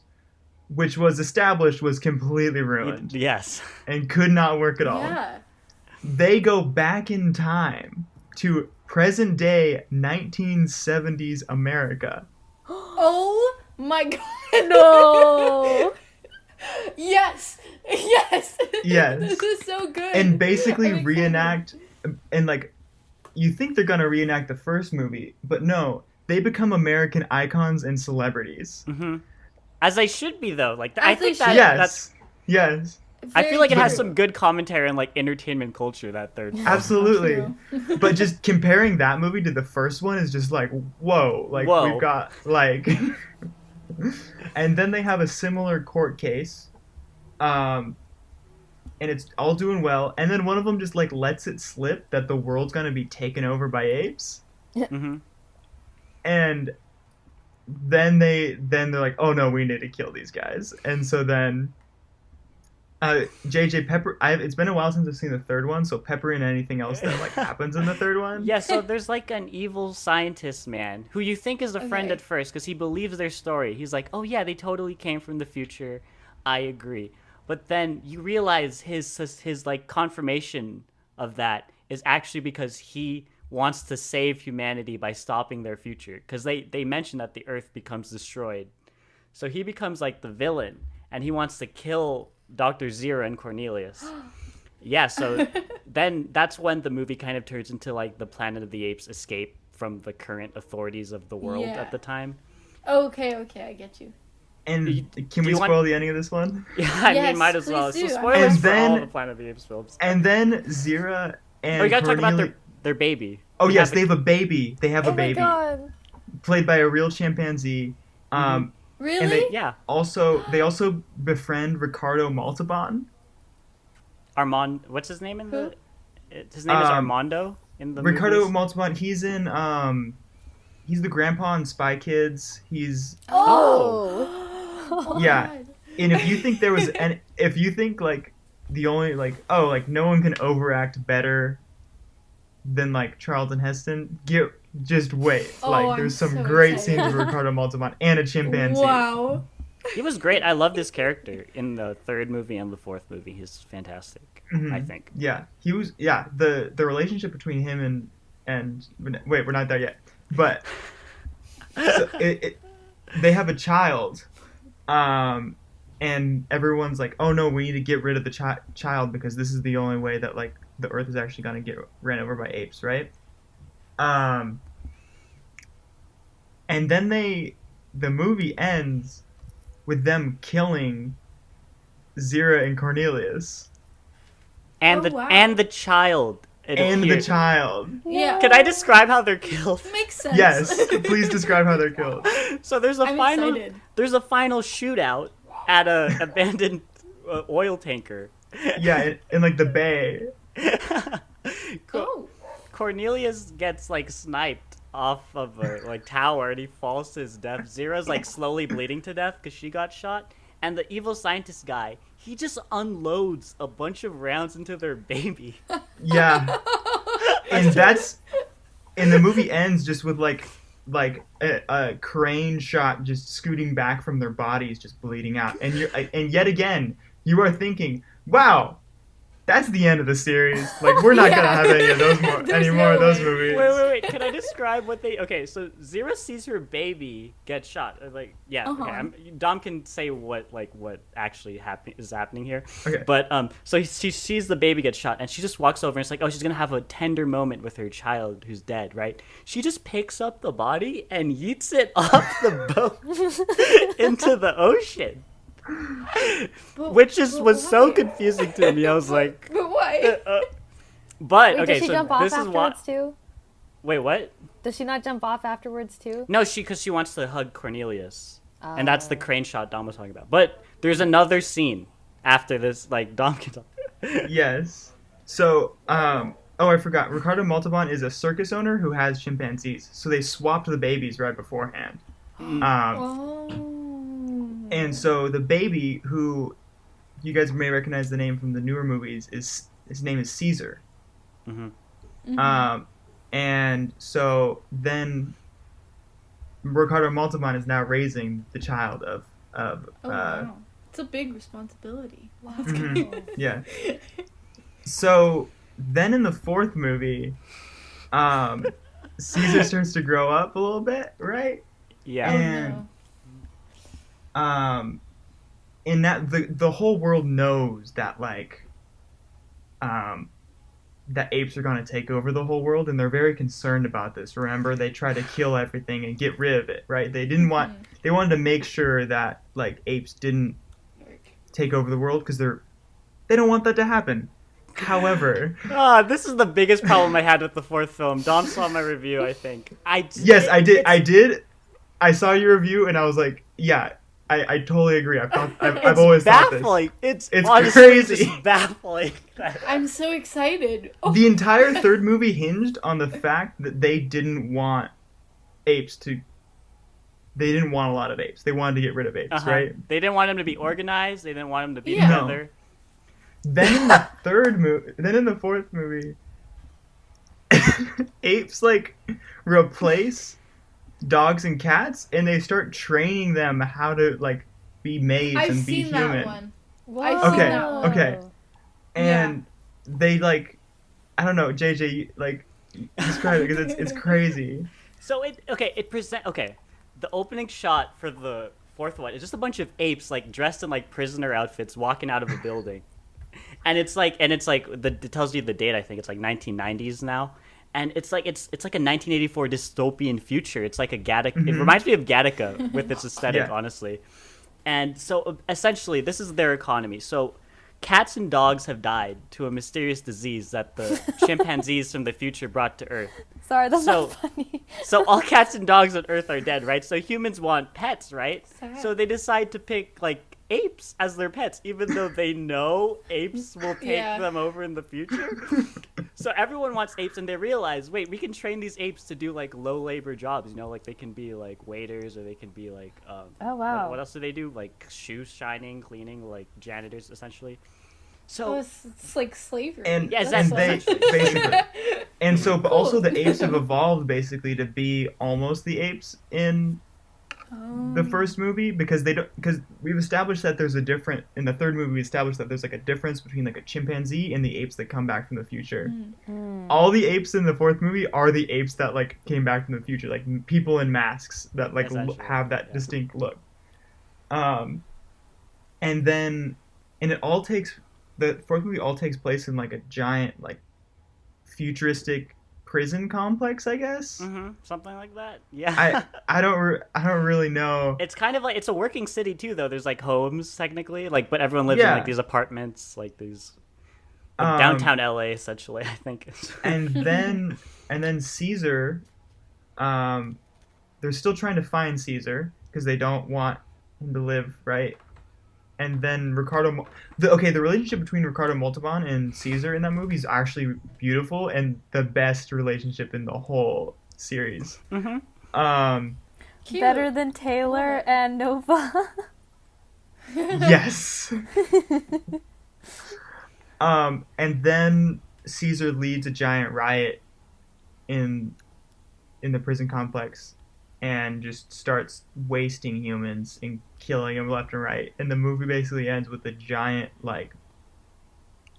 which was established was completely ruined Yes. and could not work at all. Yeah. They go back in time to present day 1970s America. Oh my god. No. Yes. Yes. Yes. This is so good. And basically I'm excited. reenact, and like, you think they're gonna reenact the first movie, but no, they become American icons and celebrities. As they should be though. Like As I they think that should. Yes. Yes. I feel like it has Very some good commentary on like entertainment culture, that third film. Absolutely. True. But just comparing that movie to the first one is just like, whoa. Like, Whoa. we've got, like... And then they have a similar court case. And it's all doing well. And then one of them just, like, lets it slip that the world's gonna be taken over by apes. Mm-hmm. And then they're like, oh no, we need to kill these guys. And so then... JJ Pepper. It's been a while since I've seen the third one, so pepper in anything else that like happens in the third one. Yeah, so there's like an evil scientist man who you think is a friend Okay. at first because he believes their story. He's like, oh yeah, they totally came from the future. I agree. But then you realize his like confirmation of that is actually because he wants to save humanity by stopping their future. Because they mention that the Earth becomes destroyed. So he becomes like the villain, and he wants to kill Dr. Zira and Cornelius. Yeah, so then that's when the movie kind of turns into like the Planet of the Apes escape from the current authorities of the world Yeah. at the time. Okay, I get you. And Do can we you want- spoil the ending of this one? Yeah, I Yes, mean, might as well. please So do. spoilers And for all then- the Planet of the Apes films. And then Zira and Oh, you gotta talk about Cornelius... their baby. Oh We yes, have they have a baby. They have Oh a my baby god. played by a real chimpanzee. Really? And they Yeah, they also befriend Ricardo Montalban. Armand. What's his name in Who? His name is Um, Armando in the Ricardo movies? Montalban. He's in he's the grandpa in Spy Kids. He's Oh. Oh Yeah. God. and if you think there was and if you think like the only like oh like no one can overact better than like Charlton Heston, just wait. Oh, like I'm there's some so great excited. scenes with Ricardo Montalban and a chimpanzee. Wow. He was great. I love this character in the third movie and the fourth movie. He's fantastic. I think. Yeah, he was. Yeah, the relationship between him and wait, we're not there yet. But so they have a child, and everyone's like, oh no, we need to get rid of the child because this is the only way that like the Earth is actually gonna get ran over by apes, right? Um, and then the movie ends with them killing Zira and Cornelius And Oh, wow. and the child. It and the appears. child. Yeah. Can I describe how they're killed? Makes sense. Yes, please describe how they're killed. So there's a I'm final excited. there's a final shootout at a abandoned oil tanker. Yeah, in like the bay. Oh. Cornelius gets like sniped off of a like tower and he falls to his death. Zira's like slowly bleeding to death because she got shot. And the evil scientist guy, he just unloads a bunch of rounds into their baby. Yeah, and the movie ends just with like a crane shot just scooting back from their bodies, just bleeding out. And yet again, you are thinking, wow, that's the end of the series. Like, we're not gonna have any of those There's more no of those way. movies. Wait. Can I describe what they? Okay, so Zira sees her baby get shot. Like, yeah. Uh-huh. Okay, Dom can say what actually is happening here. Okay. But so she sees the baby get shot, and she just walks over and it's like, oh, she's gonna have a tender moment with her child who's dead, right? She just picks up the body and yeets it off the boat into the ocean, But, which was so why? confusing to me. I was like, But why? but Wait, okay, does she so jump off this is afterwards what. too? Wait, what? Does she not jump off afterwards too? No, because she wants to hug Cornelius, and that's the Oh. crane shot Dom was talking about. But there's another scene after this, like Dom can talk. Yes. So, oh, I forgot. Ricardo Montalban is a circus owner who has chimpanzees. So they swapped the babies right beforehand. Oh. And so the baby, who you guys may recognize the name from the newer movies, his name is Caesar. Mm-hmm. And so then Ricardo Montalban is now raising the child of Oh, wow. It's a big responsibility. Wow. yeah. So then in the fourth movie, Caesar starts to grow up a little bit, right? Yeah. And in that the whole world knows that like that apes are going to take over the whole world, and they're very concerned about this. Remember, they try to kill everything and get rid of it, right? They wanted to make sure that like apes didn't take over the world because they don't want that to happen. However, This is the biggest problem I had with the fourth film. Dom saw my review, I think. yes, I did. I saw your review and I was like, yeah, I totally agree. I've always thought this. baffling. It's It's honestly crazy. just baffling. I'm so excited. Oh, The entire third movie hinged on the fact that they didn't want apes to. They didn't want a lot of apes. They wanted to get rid of apes, right? They didn't want them to be organized. They didn't want them to be Yeah. No. together. Then in the fourth movie, apes like replace dogs and cats, and they start training them how to like be maids I've and be seen human. that one. Whoa. I've seen Okay, that one. okay. And they like, I don't know, JJ, like describe it because it's crazy. So the opening shot for the fourth one is just a bunch of apes like dressed in like prisoner outfits walking out of a building. And it tells you the date. I think it's like 1990s now, and it's like a 1984 dystopian future. It's like a Gattaca. It reminds me of Gattaca with its aesthetic, Yeah. honestly. And so essentially, this is their economy. So cats and dogs have died to a mysterious disease that the chimpanzees from the future brought to Earth. Sorry, that's So- not funny. So all cats and dogs on Earth are dead, right? So humans want pets, right? Sad. So they decide to pick like apes as their pets, even though they know apes will take Yeah. them over in the future. So everyone wants apes, and they realize, wait, we can train these apes to do like low labor jobs. You know, like they can be like waiters, or they can be like, Oh, wow. what else do they do? Like shoe shining, cleaning, like janitors, essentially. Oh, So it's like slavery. And Yes, and that's they essentially. basically, and so but also the apes have evolved basically to be almost the apes in the first movie because we've established that there's a different in the third movie we established that there's like a difference between like a chimpanzee and the apes that come back from the future. All the apes in the fourth movie are the apes that like came back from the future, like people in masks that like Essentially, have that yeah. distinct look. And it all takes the fourth movie all takes place in like a giant like futuristic prison complex, I guess. Something like that. Yeah. I don't really know. It's kind of like it's a working city too, though. There's like homes technically, like but everyone lives in Yeah. like these apartments, like these like Um, downtown LA essentially. I think. and then Caesar, they're still trying to find Caesar because they don't want him to live, right? And then the relationship between Ricardo Montalban and Caesar in that movie is actually beautiful and the best relationship in the whole series. Um, Cute. Better than Taylor and Nova. yes. And then Caesar leads a giant riot in the prison complex and just starts wasting humans and killing them left and right. And the movie basically ends with a giant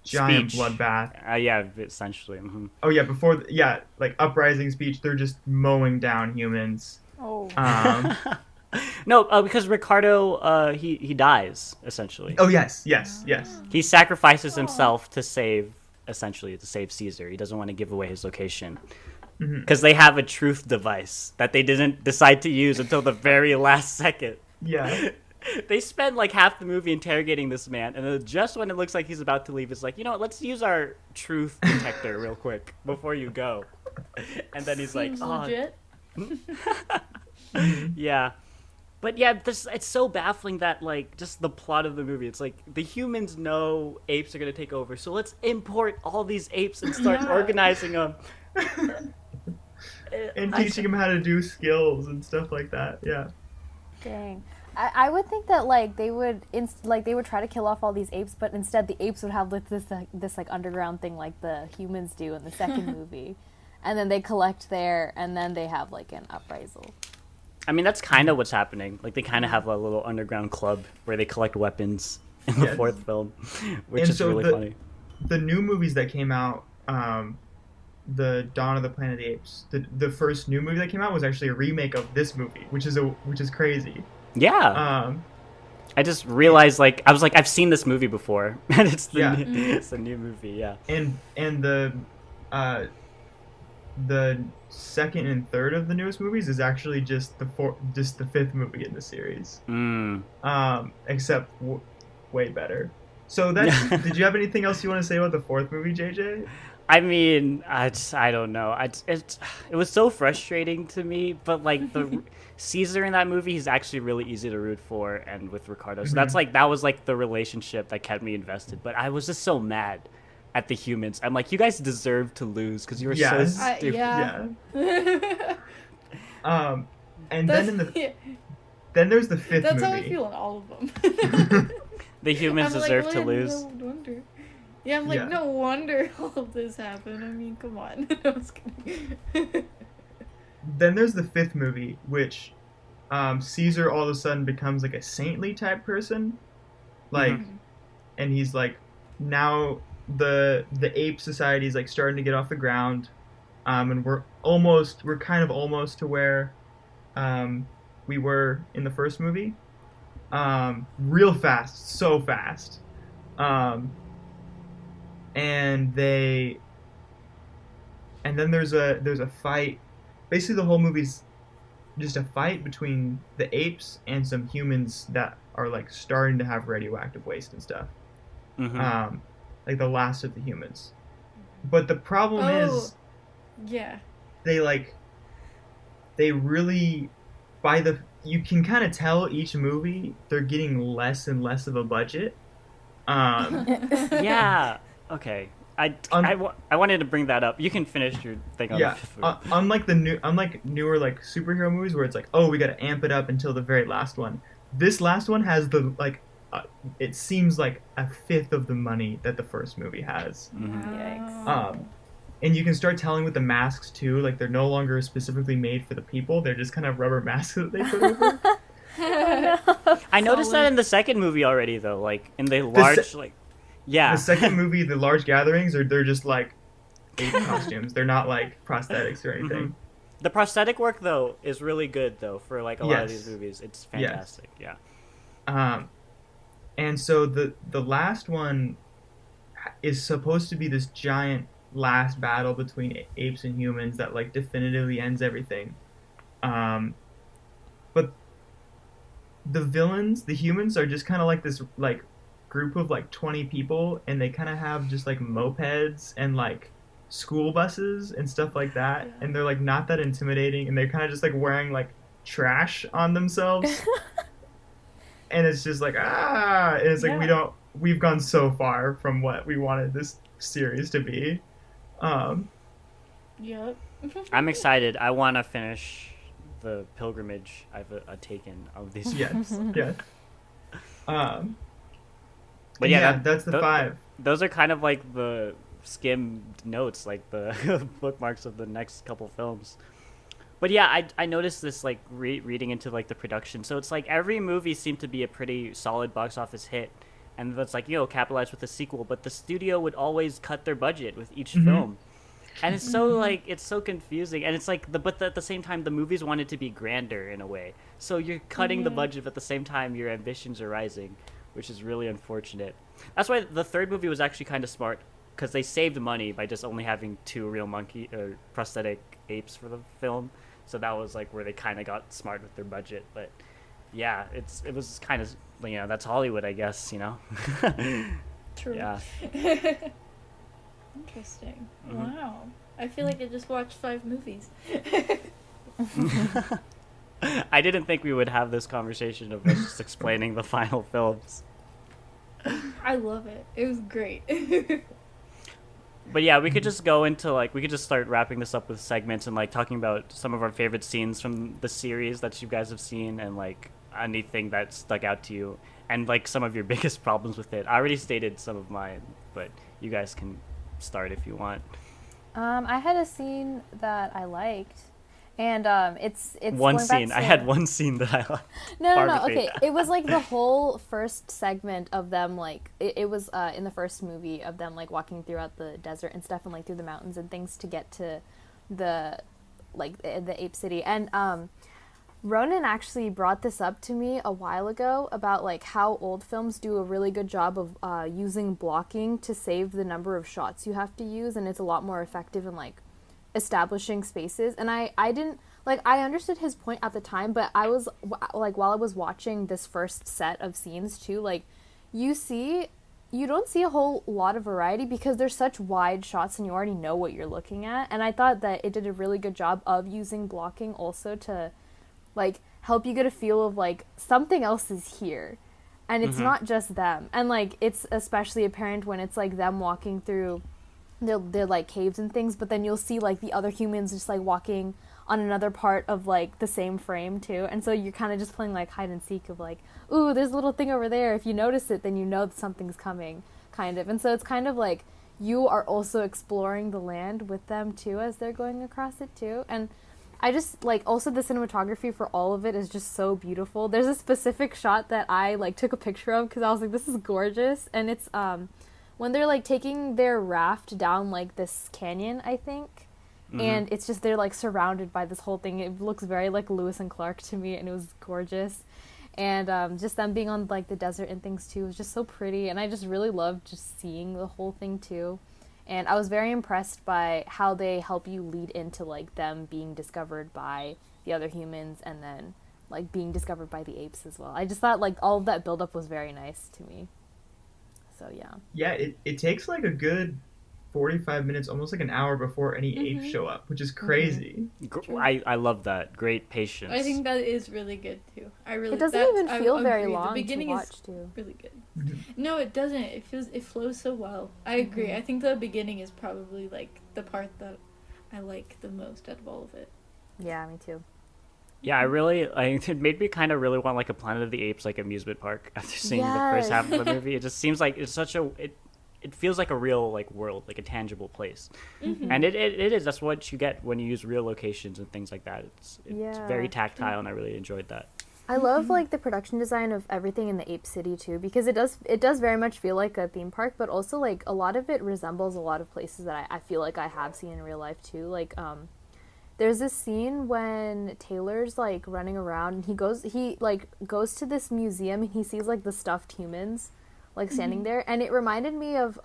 Speech. bloodbath. Yeah, essentially. Oh yeah, like uprising speech. They're just mowing down humans. Oh. No, because Ricardo, he dies essentially. Oh yes. He sacrifices himself to save Caesar. He doesn't want to give away his location because they have a truth device that they didn't decide to use until the very last second. Yeah. They spend like half the movie interrogating this man, and then just when it looks like he's about to leave, it's like, you know what, let's use our truth detector real quick before you go. And then he's like, Seems oh, legit. yeah. But yeah, it's so baffling that, like, just the plot of the movie. It's like, the humans know apes are going to take over, so let's import all these apes and start organizing them. And teaching them how to do skills and stuff like that. Yeah. Dang. I would think that like they would they would try to kill off all these apes, but instead the apes would have like this like underground thing like the humans do in the second movie, and then they collect there, and then they have like an uprisal. I mean, that's kind of what's happening. Like, they kind of have a little underground club where they collect weapons in the fourth film, which And is so really funny. The new movies that came out, the Dawn of the Planet of the Apes, the first new movie that came out was actually a remake of this movie, which is crazy. Yeah. I just realized, like, I was like, I've seen this movie before, and it's it's a new movie. Yeah. And the second and third of the newest movies is actually just the fifth movie in the series. Except way better. So did you have anything else you want to say about the fourth movie, JJ? I mean, I don't know. It was so frustrating to me, but like the Caesar in that movie, he's actually really easy to root for, and with Ricardo, so that was like the relationship that kept me invested. But I was just so mad at the humans. I'm like, you guys deserve to lose because you were so stupid. Yeah. And then there's the fifth That's movie. how I feel in all of them. The humans deserve to lose. No wonder. Yeah, I'm like, no wonder all of this happened. I mean, come on. I was kidding. Then there's the fifth movie, which Caesar all of a sudden becomes like a saintly type person, like, and he's like, now the ape society is like starting to get off the ground, and we're kind of almost to where we were in the first movie, real fast, so fast, and then there's a fight. Basically, the whole movie's just a fight between the apes and some humans that are like starting to have radioactive waste and stuff. Like the last of the humans. But the problem is, they really, you can kind of tell each movie they're getting less and less of a budget. Yeah. Okay. I wanted to bring that up. You can finish your thing on the fifth movie. Unlike newer like superhero movies where it's like, oh, we got to amp it up until the very last one. This last one has it seems like a fifth of the money that the first movie has. Yikes. And you can start telling with the masks too, like they're no longer specifically made for the people. They're just kind of rubber masks that they put over. I noticed that in the second movie already, though. Like in the large, The second movie, the large gatherings, they're just like ape costumes. They're not like prosthetics or anything. The prosthetic work though is really good though for like a lot of these movies. It's fantastic. Yes. Yeah. And so the last one is supposed to be this giant last battle between apes and humans that like definitively ends everything. But the villains, the humans, are just kind of like this like group of like 20 people, and they kind of have just like mopeds and like school buses and stuff like that, and they're like not that intimidating, and they're kind of just like wearing like trash on themselves. And it's just like and it's like we've gone so far from what we wanted this series to be. Yep. I'm excited. I want to finish the pilgrimage I've taken of these. Yes. Yes. But yeah, that's the 5. Those are kind of like the skimmed notes, like the bookmarks of the next couple films. But yeah, I noticed this like reading into like the production. So it's like every movie seemed to be a pretty solid box office hit, and that's like capitalized with a sequel. But the studio would always cut their budget with each film, and it's so like it's so confusing. And it's like at the same time the movies wanted to be grander in a way. So you're cutting the budget, but at the same time your ambitions are rising, which is really unfortunate. That's why the third movie was actually kind of smart, because they saved money by just only having 2 real prosthetic apes for the film. So that was like where they kind of got smart with their budget. But yeah, it was kind of, that's Hollywood, I guess, True. Yeah. Interesting. Wow. I feel like I just watched 5 movies. I didn't think we would have this conversation of us just explaining the final films. I love it. It was great. But yeah, we could just go into we could just start wrapping this up with segments and like talking about some of our favorite scenes from the series that you guys have seen, and like anything that stuck out to you, and like some of your biggest problems with it. I already stated some of mine, but you guys can start if you want. I had a scene that I liked, and it's one going back scene. to... I had one scene that I liked. No. Okay, it was like the whole first segment of them, like it was in the first movie of them like walking throughout the desert and stuff, and like through the mountains and things to get to the ape city. And Ronan actually brought this up to me a while ago about like how old films do a really good job of using blocking to save the number of shots you have to use, and it's a lot more effective in like establishing spaces. And I didn't like, I understood his point at the time, but I was like, while I was watching this first set of scenes too, like you don't see a whole lot of variety because there's such wide shots and you already know what you're looking at. And I thought that it did a really good job of using blocking also to like help you get a feel of like something else is here, and it's not just them. And like it's especially apparent when it's like them walking through they're like caves and things, but then you'll see like the other humans just like walking on another part of like the same frame too, and so you're kind of just playing like hide and seek of like, ooh, there's a little thing over there. If you notice it, then you know that something's coming, kind of. And so it's kind of like you are also exploring the land with them too as they're going across it too. And I just like, also the cinematography for all of it is just so beautiful. There's a specific shot that I like took a picture of because I was like, this is gorgeous. And it's when they're like taking their raft down like this canyon, I think, and it's just they're like surrounded by this whole thing. It looks very like Lewis and Clark to me, and it was gorgeous. And just them being on like the desert and things too was just so pretty, and I just really loved just seeing the whole thing too. And I was very impressed by how they help you lead into like them being discovered by the other humans, and then like being discovered by the apes as well. I just thought like all of that buildup was very nice to me. So yeah. Yeah, it takes like a good 45 minutes, almost like an hour before any apes show up, which is crazy. I love that. Great patience. I think that is really good too. It doesn't even feel very long The beginning to watch is too. really good. No, it doesn't. It flows so well. I agree. I think the beginning is probably like the part that I like the most out of all of it. Yeah, me too. Yeah, it made me kind of really want like a Planet of the Apes like amusement park after seeing the first half of the movie. It just seems like it's such a it feels like a real like world, like a tangible place, and it is. That's what you get when you use real locations and things like that. It's very tactile, and I really enjoyed that. I love like the production design of everything in the Ape City too, because it does very much feel like a theme park, but also like a lot of it resembles a lot of places that I feel like I have seen in real life too. Like there's this scene when Taylor's like running around and he goes to this museum and he sees like the stuffed humans like standing there, and it reminded me of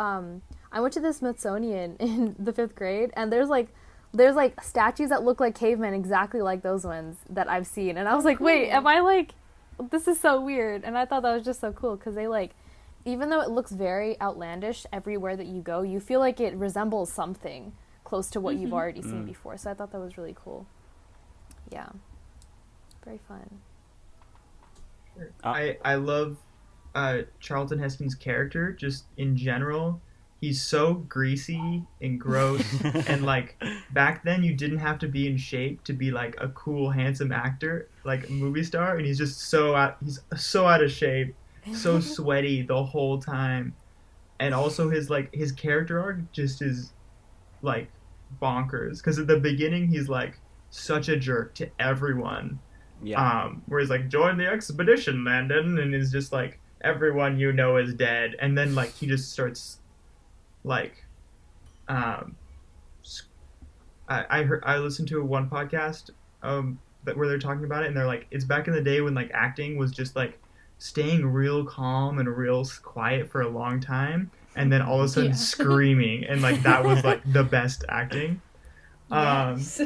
I went to the Smithsonian in the 5th grade, and there's like statues that look like cavemen exactly like those ones that I've seen. And I was like, wait, am I like, this is so weird. And I thought that was just so cool because they like, even though it looks very outlandish everywhere that you go, you feel like it resembles something close to what you've already seen before. So I thought that was really cool. Yeah. Very fun. I love Charlton Heston's character just in general. He's so greasy and gross, and like back then you didn't have to be in shape to be like a cool, handsome actor, like a movie star, and he's just he's so out of shape, so sweaty the whole time, and also his character arc just is like bonkers because at the beginning he's like such a jerk to everyone, where he's like join the expedition, Landon, and is just like everyone you know is dead, and then like he just starts like I listened to one podcast where they're talking about it, and they're like, it's back in the day when like acting was just like staying real calm and real quiet for a long time, and then all of a sudden screaming, and like that was like the best acting. Yes.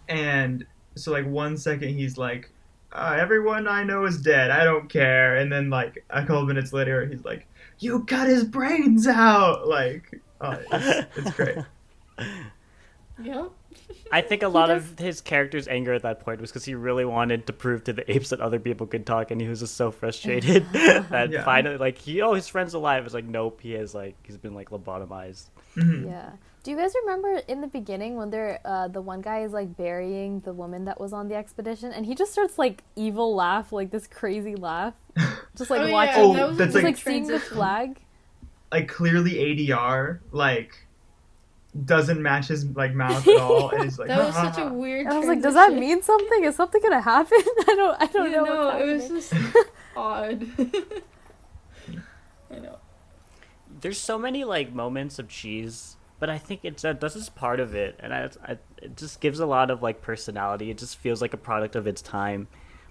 And so like 1 second he's like, everyone I know is dead, I don't care, and then like a couple minutes later he's like, you cut his brains out, like it's great. Yep. I think a lot of his character's anger at that point was because he really wanted to prove to the apes that other people could talk, and he was just so frustrated that finally, like, his friend's alive. It's like, nope, he's been like lobotomized. Yeah. Do you guys remember in the beginning when the one guy is like burying the woman that was on the expedition, and he just starts like evil laugh, like this crazy laugh, just like watching, that's just like seeing the flag, like clearly ADR, like doesn't match his like mouth at all, and he's like that was such a weird. I was like, does that mean something? Is something gonna happen? I don't know. No, it was just odd. I know. There's so many like moments of cheese, but I think this is part of it, and it just gives a lot of like personality. It just feels like a product of its time,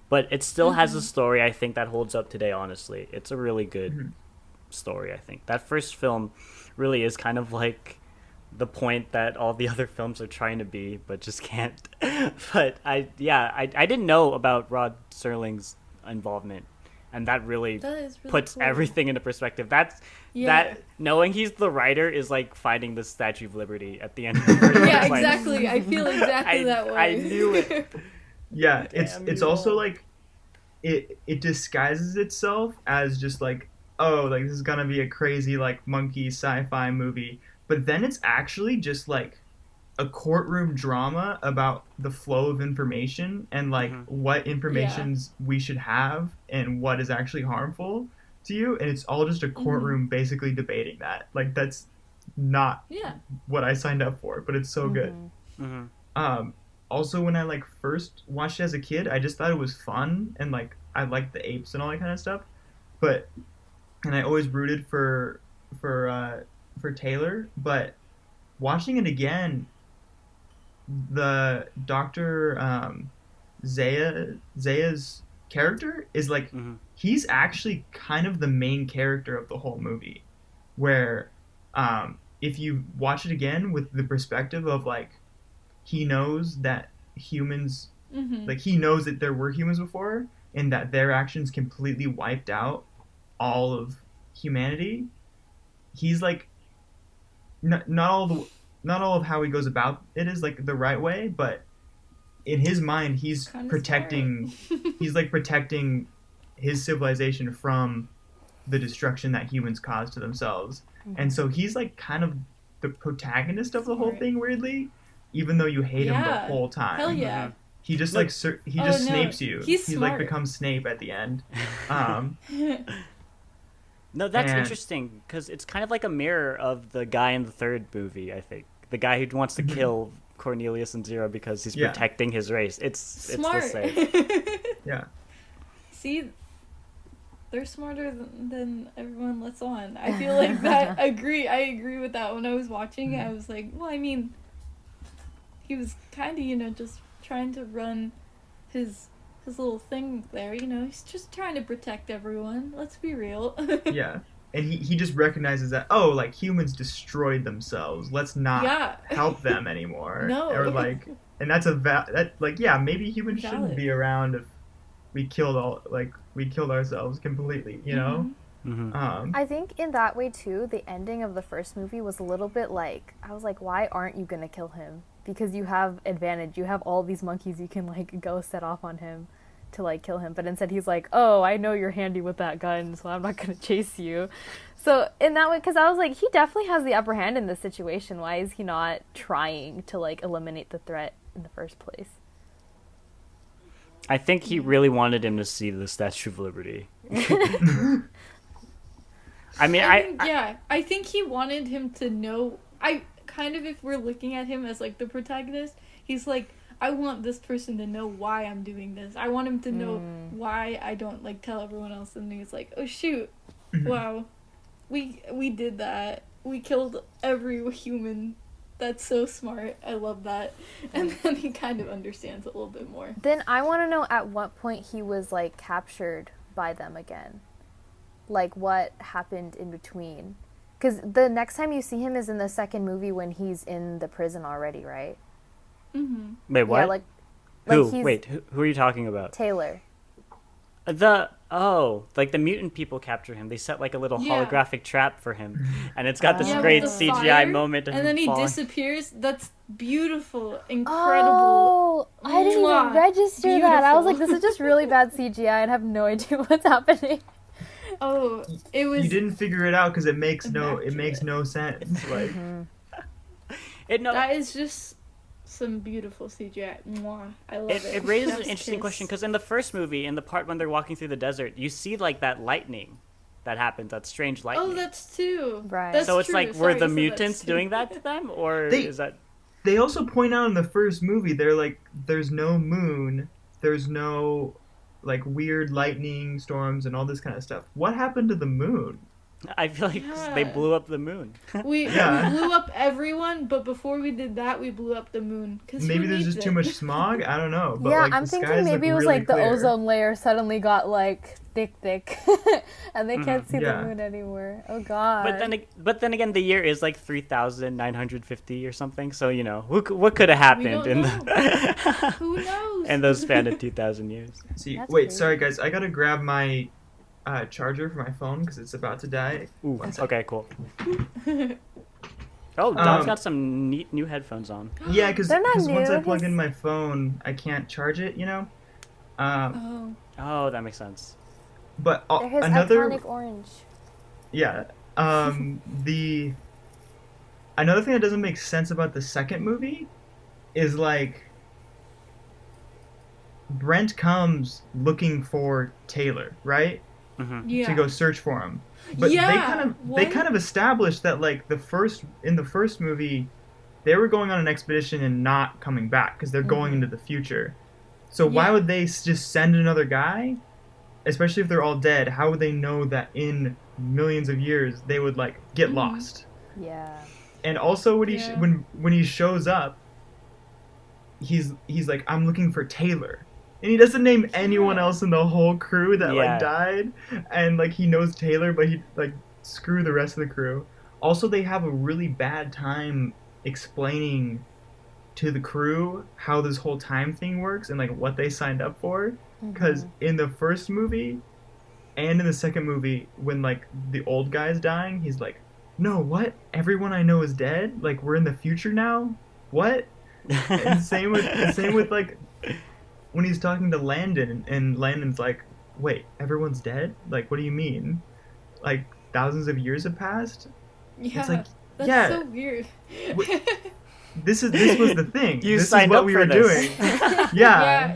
but it still has a story I think that holds up today. Honestly, it's a really good story. I think that first film really is kind of like the point that all the other films are trying to be, but just can't. But I didn't know about Rod Serling's involvement, and that really puts cool. everything into perspective. That knowing he's the writer is like finding the Statue of Liberty at the end of the film. Yeah, exactly. I feel exactly that way. I knew it. Yeah, it's also like it disguises itself as just like, oh, like this is gonna be a crazy like monkey sci-fi movie, but then it's actually just like a courtroom drama about the flow of information and like what informations we should have and what is actually harmful to you, and it's all just a courtroom basically debating that. Like that's not what I signed up for, but it's so good. Also, when I like first watched it as a kid, I just thought it was fun, and like I liked the apes and all that kind of stuff, and I always rooted for Taylor, but watching it again, the Dr. Zaya's character is like he's actually kind of the main character of the whole movie, where if you watch it again with the perspective of like he knows that humans like he knows that there were humans before and that their actions completely wiped out all of humanity. He's like not all of how he goes about it is like the right way, but in his mind he's protecting he's like protecting his civilization from the destruction that humans cause to themselves. And so he's like kind of the protagonist of the whole thing, weirdly, even though you hate him the whole time. Hell yeah. He just like Snapes you. He like becomes Snape at the end. No, that's interesting because it's kind of like a mirror of the guy in the third movie. I think the guy who wants to kill Cornelius and Zero because he's protecting his race. It's smart. It's the same. Yeah. See, they're smarter than everyone lets on. I feel like that. I agree with that. When I was watching, I was like, well, I mean, he was kind of just trying to run his little thing there. He's just trying to protect everyone. Let's be real. Yeah. and he just recognizes that, oh, like humans destroyed themselves. Let's not Yeah. help them anymore. No. Or like, and that's maybe humans shouldn't Valid. be around if we killed ourselves completely. You know. Mm-hmm. I think in that way too, the ending of the first movie was a little bit like, I was like, why aren't you gonna kill him? Because you have advantage. You have all these monkeys you can like go set off on him to like kill him. But instead he's like, oh, I know you're handy with that gun, so I'm not gonna chase you. So in that way, because I was like, he definitely has the upper hand in this situation. Why is he not trying to like eliminate the threat in the first place? I think he really wanted him to see the Statue of Liberty. I mean, I think he wanted him to know. I kind of, if we're looking at him as like the protagonist, he's like, I want this person to know why I'm doing this. I want him to know why I don't like tell everyone else. And he's like, oh shoot, wow, we did that. We killed every human. That's so smart. I love that. And then he kind of understands a little bit more. Then I want to know at what point he was like captured by them again. Like what happened in between. Because the next time you see him is in the second movie when he's in the prison already, right? Mm-hmm. Wait, what? Yeah, like who? he's Wait, who are you talking about? Taylor. Like the mutant people capture him. They set like a little Yeah. holographic trap for him, and it's got this Yeah, great with the CGI fire, moment of and him then he falling. disappears. That's beautiful, incredible. Oh, I didn't even Mwah. register that. I was like, Beautiful. this is just really bad CGI and have no idea what's happening. Oh, it was. You didn't figure it out because it makes no immaculate. sense. Like That is just some beautiful CGI. Mwah. I love it. It raises an Chef's interesting kiss. question because in the first movie, in the part when they're walking through the desert, you see like that lightning that happens, that strange lightning. Oh, that's two. Right. That's so it's true. like, Sorry, were the so that's mutants two. doing that to them, or They- is that? they also point out in the first movie, they're like, there's no moon, there's no like weird lightning storms and all this kind of stuff. What happened to the moon? I feel like they Yeah. blew up the moon. We Yeah. blew up everyone, but before we did that, we blew up the moon. Cause Maybe who there's needs just too it? much smog. I don't know. But Yeah, like, I'm the thinking skies maybe look it was really like the clear. ozone layer suddenly got like thick, and they can't see Yeah. the moon anymore. Oh god. But then again, the year is like 3,950 or something. So you know, what could have happened don't in know. the Who knows? in those span of 2,000 years? See, That's wait, crazy. sorry guys, I gotta grab my charger for my phone because it's about to die. Ooh, One sec. okay, cool. Oh, Don's Um, got some neat new headphones on. Yeah, because They're not once I new, plug his- in my phone, I can't charge it. You know. Oh. Oh, that makes sense. But They're his another iconic orange. yeah, the another thing that doesn't make sense about the second movie is like Brent comes looking for Taylor, right? Yeah. To go search for him. But Yeah, they kind of established that like in the first movie they were going on an expedition and not coming back because they're going into the future. So why Yeah. would they just send another guy? Especially if they're all dead, how would they know that in millions of years they would like get lost? Yeah. And also when Yeah. when he shows up, he's like, I'm looking for Taylor. And he doesn't name anyone else in the whole crew that Yeah. like died. And like he knows Taylor, but he like screw the rest of the crew. Also, they have a really bad time explaining to the crew how this whole time thing works and like what they signed up for. Because in the first movie and in the second movie, when like the old guy's dying, he's like, no, what? Everyone I know is dead? Like we're in the future now? What? And same with like when he's talking to Landon and Landon's like, wait, everyone's dead? Like what do you mean? Like thousands of years have passed? Yeah. It's like, That's yeah. so weird. This was the thing. You this signed is what up we for were this. doing. Yeah.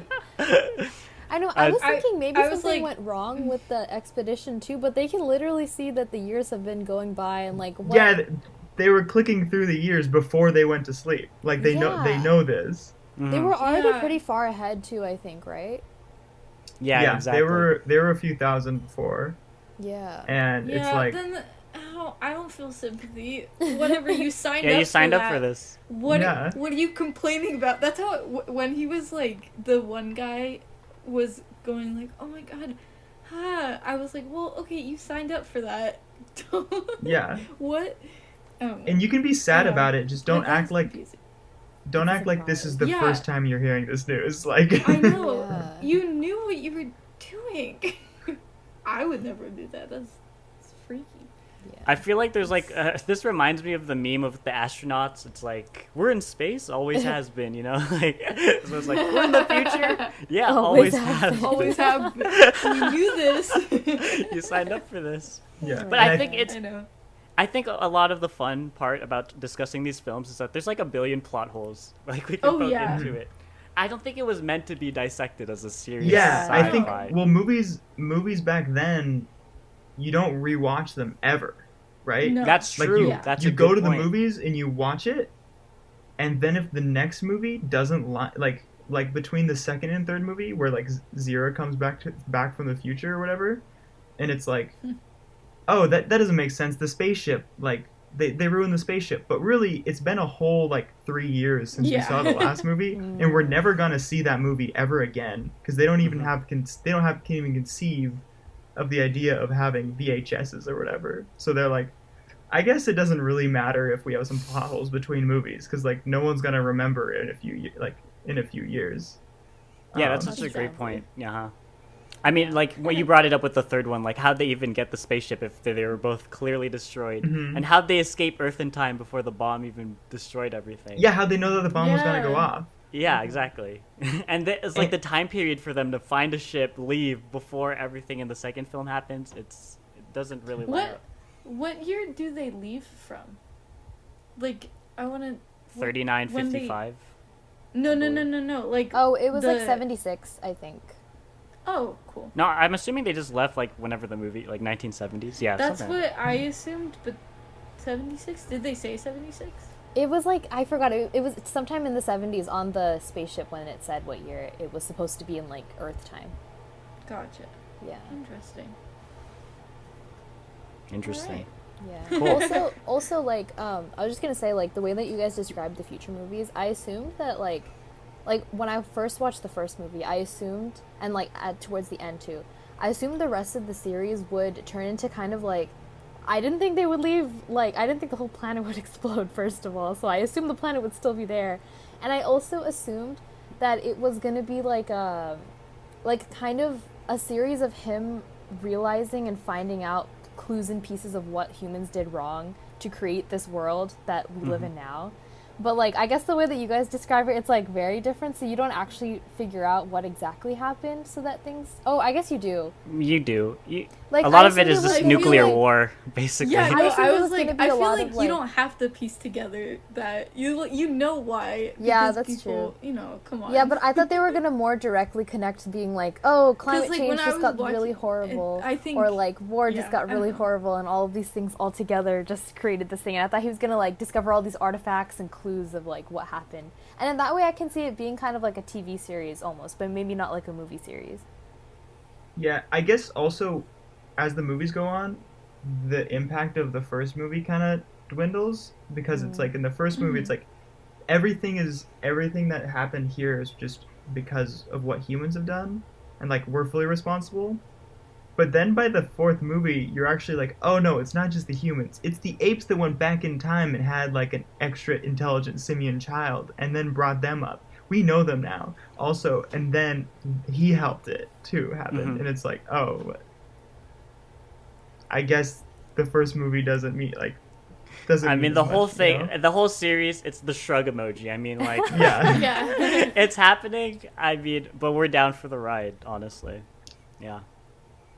I know. I was I- thinking maybe I was something like- went wrong with the expedition too, but they can literally see that the years have been going by and like what? Yeah, they were clicking through the years before they went to sleep. Like they Yeah. know this. They were already Yeah. pretty far ahead too, I think, right? Yeah, exactly. they were a few thousand before, Yeah. and Yeah, it's like then I don't feel sympathy. Whatever, you signed up Yeah, you signed for up for that. this. What Yeah. what are you complaining about? That's how when he was like the one guy was going like, "Oh my god." I was like, "Well, okay, you signed up for that. Yeah. What? Oh, And you can be sad Yeah. about it. Just don't That act is like confusing. this is the Yeah. first time you're hearing this news. Like, I know. Yeah. You knew what you were doing. I would never do that. That's freaky. I feel like there's like this reminds me of the meme of the astronauts. It's like we're in space, always has been, you know. Like so it's like we're in the future. Yeah, always, Always have. have been. Always have. We knew this. You signed up for this. yeah. But And I think it's I know. I think a lot of the fun part about discussing these films is that there's like a billion plot holes like we can Oh, poke yeah. into it. I don't think it was meant to be dissected as a serious Yeah, I think sci-fi. movies back then, you don't rewatch them ever, right? No. That's Like, true. you- That's you a go good to the point. movies and you watch it, and then if the next movie doesn't like between the second and third movie where like Zira comes back from the future or whatever, and it's like, oh, that doesn't make sense. The spaceship, like they ruined the spaceship, but really it's been a whole like 3 years since we Yeah. saw the last movie, and we're never gonna see that movie ever again because they don't even can't even conceive of the idea of having VHSs or whatever. So they're like, I guess it doesn't really matter if we have some plot holes between movies because like no one's gonna remember it in a few years. Yeah, that's Um, such a great Exactly. point. Yeah. I mean, like when you brought it up with the third one, like how'd they even get the spaceship if they were both clearly destroyed, Mhm. and how'd they escape Earth in time before the bomb even destroyed everything? yeah, how'd they know that the bomb was gonna go Yeah. off? Yeah, exactly. And it's like And- the time period for them to find a ship, leave before everything in the second film happens. It doesn't really line What? up. What year do they leave from? Like, I want to. 39:55. No. believe. Like. Oh, it was like the- 76, I think. Oh, cool. No, I'm assuming they just left like whenever the movie, like 1970s. Yeah, That's something. what I assumed, but 76? Did they say 76? It was like, I forgot, it was sometime in the 70s on the spaceship when it said what year it was supposed to be in like Earth time. Gotcha. Yeah. Interesting. Interesting. Alright. Yeah. Cool. Also, like, I was just gonna say, like, the way that you guys described the future movies, I assumed that, like, when I first watched the first movie, I assumed, and, like, towards the end, too, I assumed the rest of the series would turn into kind of, like, I didn't think they would leave, like, I didn't think the whole planet would explode, first of all, so I assumed the planet would still be there. And I also assumed that it was gonna be, like, kind of a series of him realizing and finding out clues and pieces of what humans did wrong to create this world that we live in now. But, like, I guess the way that you guys describe it, it's, like, very different, so you don't actually figure out what exactly happened so that things... Oh, I guess you do. You do. Like, A lot I of it assumed is was, just I feel nuclear like- war, basically. Yeah, I no, assumed I it was was like, gonna be I a feel lot like of, you like- don't have to piece together that you know why. Yeah, because that's people, You know, come on. Yeah, but I thought they were gonna more directly connect to being like, oh, climate like, change when I just was got watching really it, horrible, I think- or like war just yeah, got I really don't know. horrible, and all of these things all together just created this thing. And I thought he was gonna like discover all these artifacts and clues of like what happened, and in that way, I can see it being kind of like a TV series almost, but maybe not like a movie series. Yeah, I guess also as the movies go on, the impact of the first movie kind of dwindles because it's like in the first movie, it's like everything that happened here is just because of what humans have done, and like we're fully responsible. But then by the fourth movie, you're actually like, oh no, it's not just the humans. It's the apes that went back in time and had like an extra intelligent simian child and then brought them up. We know them now. Also, and then he helped it to happen. Mhm. And it's like, oh, I guess the first movie doesn't meet, like, doesn't I mean mean, as the much, whole you thing, know? the whole series, it's the shrug emoji. I mean, like, Yeah. Yeah. it's happening. I mean, but we're down for the ride, honestly. Yeah.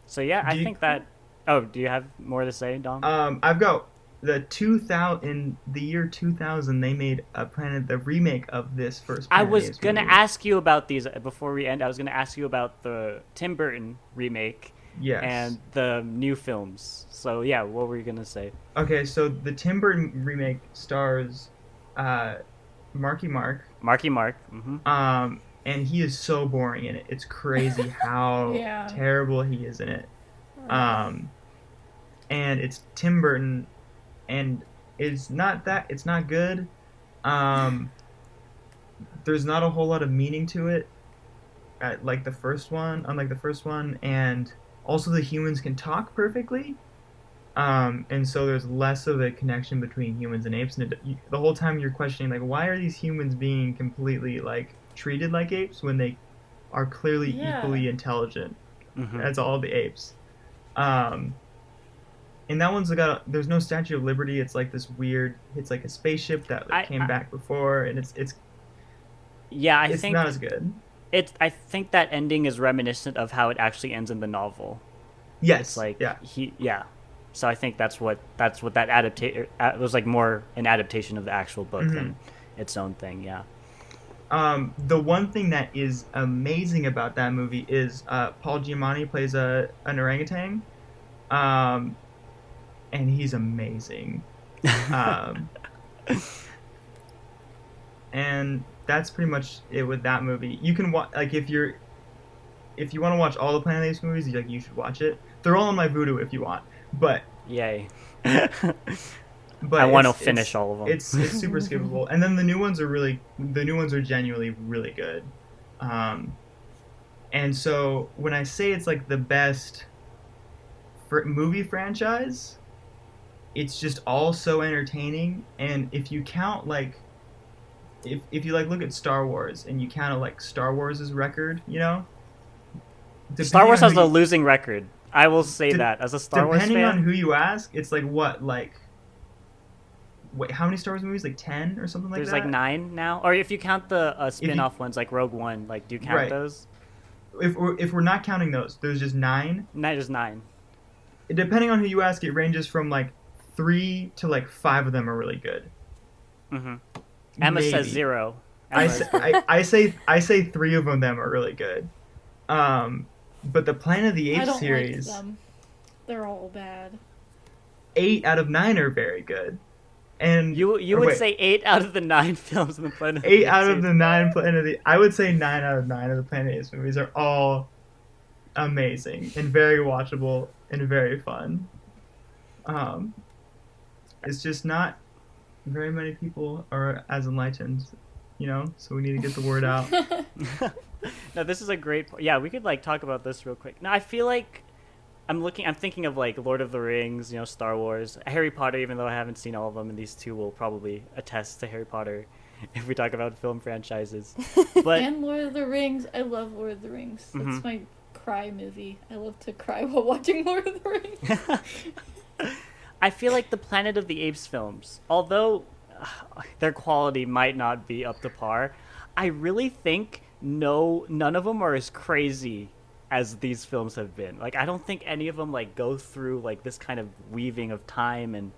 So yeah, I Do you- think that. Oh, do you have more to say, Dom? I've got in the year 2000, they made the remake of this first I Planet was Apes gonna movie. ask you about these before we end. I was gonna ask you about the Tim Burton remake Yes. and the new films. So yeah, what were you gonna say? Okay, so the Tim Burton remake stars Marky Mark, Marky Mark. Mm-hmm. and he is so boring in it. It's crazy how Yeah. terrible he is in it. And it's Tim Burton, and it's not good. There's not a whole lot of meaning to it, unlike the first one, and also the humans can talk perfectly. And so there's less of a connection between humans and apes, and the whole time you're questioning like, why are these humans being completely like treated like apes when they are clearly Yeah. equally intelligent Mhm. as all the apes. And that one's there's no Statue of Liberty. It's like this weird. It's like a spaceship that came back before, and it's Yeah, I it's think not as good. I think that ending is reminiscent of how it actually ends in the novel. Yes, It's like yeah. So I think that's what that adaptation was like, more an adaptation of the actual book Mm-hmm. than its own thing. Yeah. The one thing that is amazing about that movie is Paul Giamatti plays an orangutan, and he's amazing. And that's pretty much it with that movie. You can watch like if you want to watch all the Planet of the Apes movies, you should watch it. They're all on my Vudu if you want, but Yay. but I want to it's- finish it's- all of them. It's super skippable, and then the new ones are genuinely really good. And so when I say it's like the best movie franchise, it's just all so entertaining. And if you count like, if you like look at Star Wars and you count like Star Wars' record, Star Wars has a a losing record. I will say that as a Star Wars depending on fan. who you ask, it's like what wait, how many Star Wars movies? Like 10 or something like There's that? like 9 now, or if you count the spin-off ones like Rogue One, like do you count Right. those? If we're not counting those, there's just 9. There's 9. Depending on who you ask, it ranges from like 3 to like 5 of them are really good. Mm-hmm. Emma says Maybe. 0. I say 3 of them are really good. But the Planet of the I Apes don't series, like them. They're all bad. 8 out of 9 are very good. And You or would wait, say 8 out of the 9 films in the Planet of the 8 Apes out of series. the 9 Planet of the I would say 9 out of 9 of the Planet of the Apes movies are all amazing and very watchable and very fun. It's just not very many people are as enlightened, so we need to get the word out. No, this is a great. Yeah, we could like talk about this real quick. No, I feel like I'm thinking of like Lord of the Rings, Star Wars, Harry Potter. Even though I haven't seen all of them, and these two will probably attest to Harry Potter if we talk about film franchises. But And Lord of the Rings. I love Lord of the Rings. That's Mhm. my cry movie. I love to cry while watching Lord of the Rings. I feel like the Planet of the Apes films, although their quality might not be up to par, I really think none of them are as crazy as these films have been. Like, I don't think any of them like go through like this kind of weaving of time and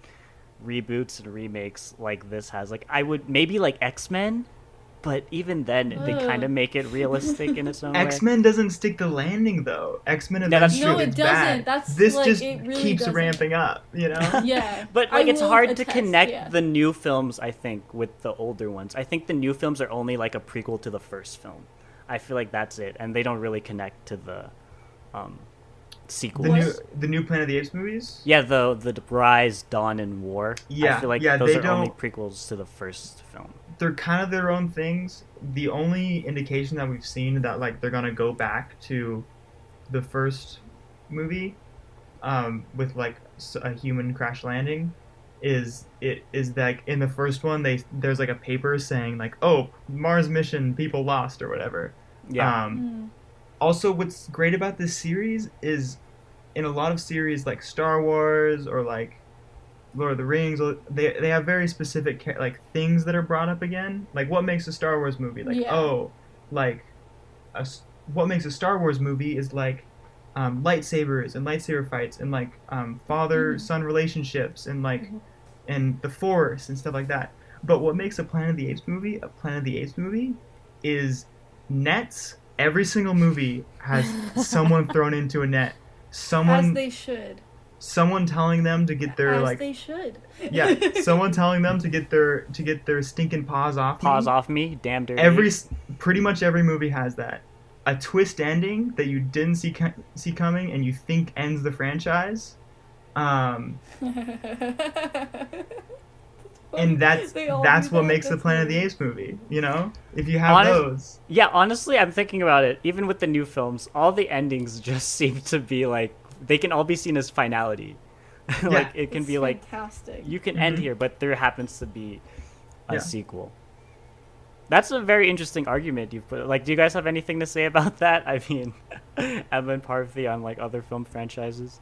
reboots and remakes like this has. Like, I would maybe like X-Men, but even then they kind of Ugh. make it realistic in its own way. X-Men doesn't stick the landing though. X-Men Yeah, that's eventually true. No, it it's doesn't. bad. That's, this like, just it really keeps doesn't. ramping up, Yeah. But I like it's will hard to attest, connect yeah. the new films, I think, with the older ones. I think the new films are only like a prequel to the first film. I feel like that's it, and they don't really connect to the sequels. The new Planet of the Apes movies? Yeah, the Rise, Dawn, and War. I Yeah, feel like yeah, those they are only don't- prequels to the first film. They're kind of their own things. The only indication that we've seen that like they're gonna go back to the first movie, with like a human crash landing, is that in the first one there's like a paper saying like, oh, Mars mission, people lost or whatever. Yeah. Also, what's great about this series is in a lot of series like Star Wars or like Lord of the Rings, they have very specific like things that are brought up again. Like what makes a Star Wars movie? Like Yeah. what makes a Star Wars movie is like lightsabers and lightsaber fights and like father-son relationships and like and the Force and stuff like that. But what makes a Planet of the Apes movie is nets. Every single movie has someone thrown into a net. As they should. Someone telling them to get their As like they should. yeah, someone telling them to get their stinking paws off Paws me. off me, damn dirty. Pretty much every movie has that. A twist ending that you didn't see coming and you think ends the franchise. And that's They all what do that, makes the that's Planet of the funny. Apes movie, If you have those. Yeah, honestly, I'm thinking about it. Even with the new films, all the endings just seem to be like they can all be seen as finality. Like it can It's be like fantastic. you can end Mhm. here, but there happens to be a Yeah. sequel. That's a very interesting argument you've put. Like, do you guys have anything to say about that? I mean, Emma and Parvati on like other film franchises.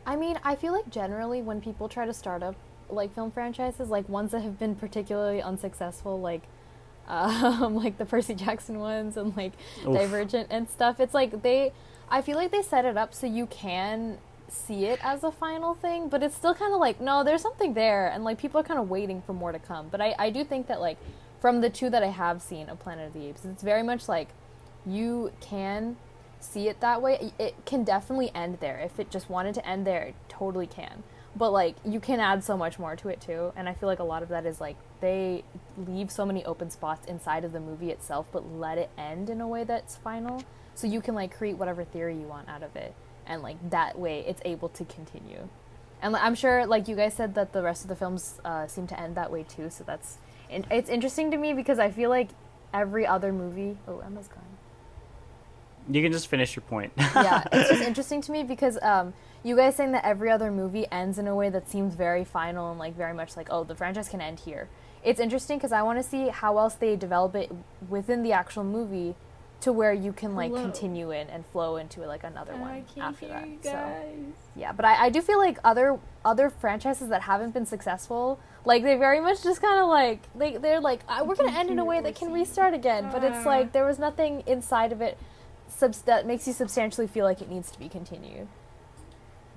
I mean, I feel like generally when people try to start up like film franchises, like ones that have been particularly unsuccessful, like the Percy Jackson ones and like Oof. Divergent and stuff, it's like I feel like they set it up so you can see it as a final thing, but it's still kind of like, no, there's something there, and like people are kind of waiting for more to come. But I do think that like from the two that I have seen of Planet of the Apes, it's very much like you can see it that way. It can definitely end there. If it just wanted to end there, it totally can. But like you can add so much more to it too, and I feel like a lot of that is like they leave so many open spots inside of the movie itself, but let it end in a way that's final, so you can like create whatever theory you want out of it, and like that way it's able to continue. And I'm sure, like you guys said, that the rest of the films seem to end that way too. So it's interesting to me because I feel like every other movie. Oh, Emma's gone. You can just finish your point. Yeah, it's just interesting to me because you guys saying that every other movie ends in a way that seems very final and like very much like, oh, the franchise can end here. It's interesting because I want to see how else they develop it within the actual movie to where you can like Hello. continue in and flow into like another I one can't after hear that. you So guys. yeah, but I do feel like other franchises that haven't been successful, like they very much just kind of like they're like we're gonna end in a way that can restart again, but it's like there was nothing inside of it that makes you substantially feel like it needs to be continued.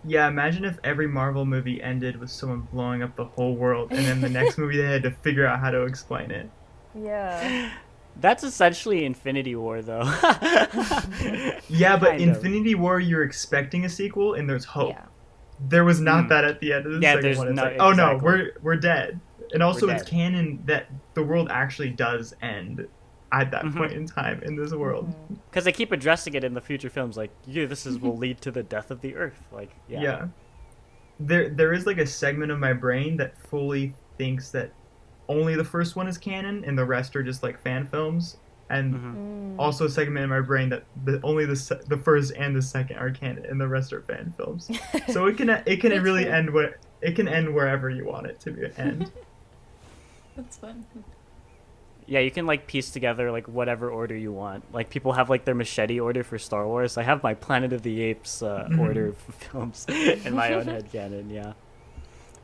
Yeah, imagine if every Marvel movie ended with someone blowing up the whole world, and then the next movie they had to figure out how to explain it. Yeah. That's essentially Infinity War, though. Yeah, but Kind of. Infinity War, you're expecting a sequel, and there's hope. Yeah. There was not Mm. that at the end of the Yeah, second there's one. It's no- like, oh no, exactly. we're dead. And also, We're it's dead. canon that the world actually does end at that Mhm. point in time in this world. Because they keep addressing it in the future films, like, yeah, this will lead to the death of the Earth. Like, yeah. Yeah. There is like a segment of my brain that fully thinks that only the first one is canon and the rest are just like fan films, and Mhm. also a segment in my brain that only the first and the second are canon and the rest are fan films. So it can That's really fun. end it can end wherever you want it to end. That's fun. Yeah, you can like piece together like whatever order you want. Like people have like their machete order for Star Wars. I have my Planet of the Apes order of films in my own headcanon. Yeah.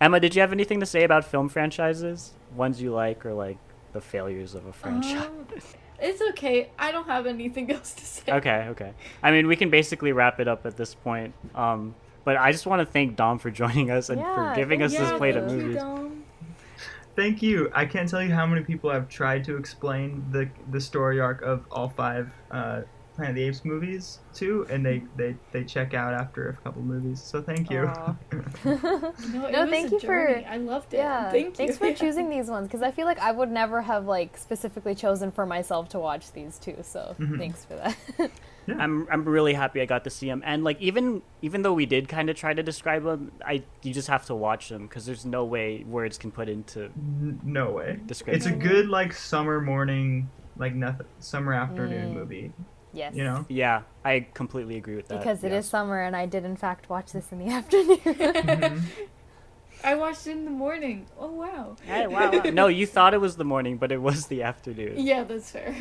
Emma, did you have anything to say about film franchises? Ones you like or like the failures of a franchise? It's okay. I don't have anything else to say. Okay. I mean, we can basically wrap it up at this point. But I just want to thank Dom for joining us and for Yeah, giving us thank this Yeah, plate of thank you, movies. Dom. Thank you. I can't tell you how many people have tried to explain the story arc of all 5 Planet of the Apes movies to, and they check out after a couple movies. So thank you. Aw. No, it No, was thank a you for- journey. I loved it. Yeah. Thank you. Thanks for choosing these ones because I feel like I would never have like specifically chosen for myself to watch these two. So thanks for that. I'm really happy I got to see them, and like even though we did kind of try to describe them, you just have to watch them because there's no way words can put into. No way. Description. It's a good like summer morning, like nothing, summer afternoon movie. Yes. You know. Yeah, I completely agree with that. Because it yes. is summer and I did in fact watch this in the afternoon. I watched it in the morning. Oh, wow. Hey, wow. No, you thought it was the morning, but it was the afternoon. Yeah, that's fair.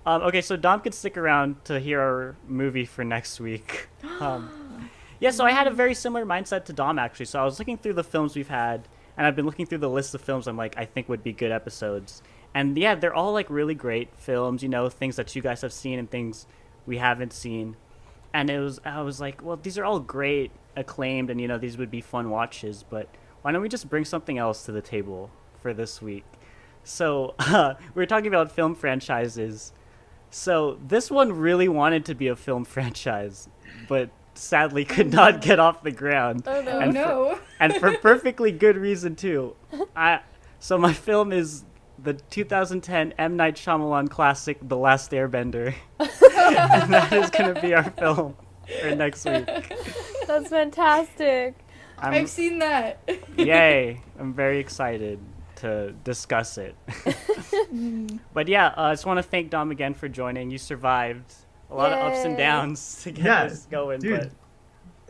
Okay, so Dom could stick around to hear our movie for next week. Yeah, so I had a very similar mindset to Dom, actually. So I was looking through the films we've had, and I've been looking through the list of films I'm like, I think would be good episodes. And yeah, they're all like really great films, you know, things that you guys have seen and things we haven't seen. And I was like, well, these are all great, acclaimed, and you know, these would be fun watches, but why don't we just bring something else to the table for this week? So we were talking about film franchises. So this one really wanted to be a film franchise, but sadly could not get off the ground. Oh no. Oh, And no. And for perfectly good reason too. So my film is the 2010 M. Night Shyamalan classic, The Last Airbender. And that is going to be our film for next week. That's fantastic. I'm, I've seen that. yay. I'm very excited to discuss it. But yeah, I just want to thank Dom again for joining. You survived a lot of ups and Yay. downs to get Yeah, this going. dude. But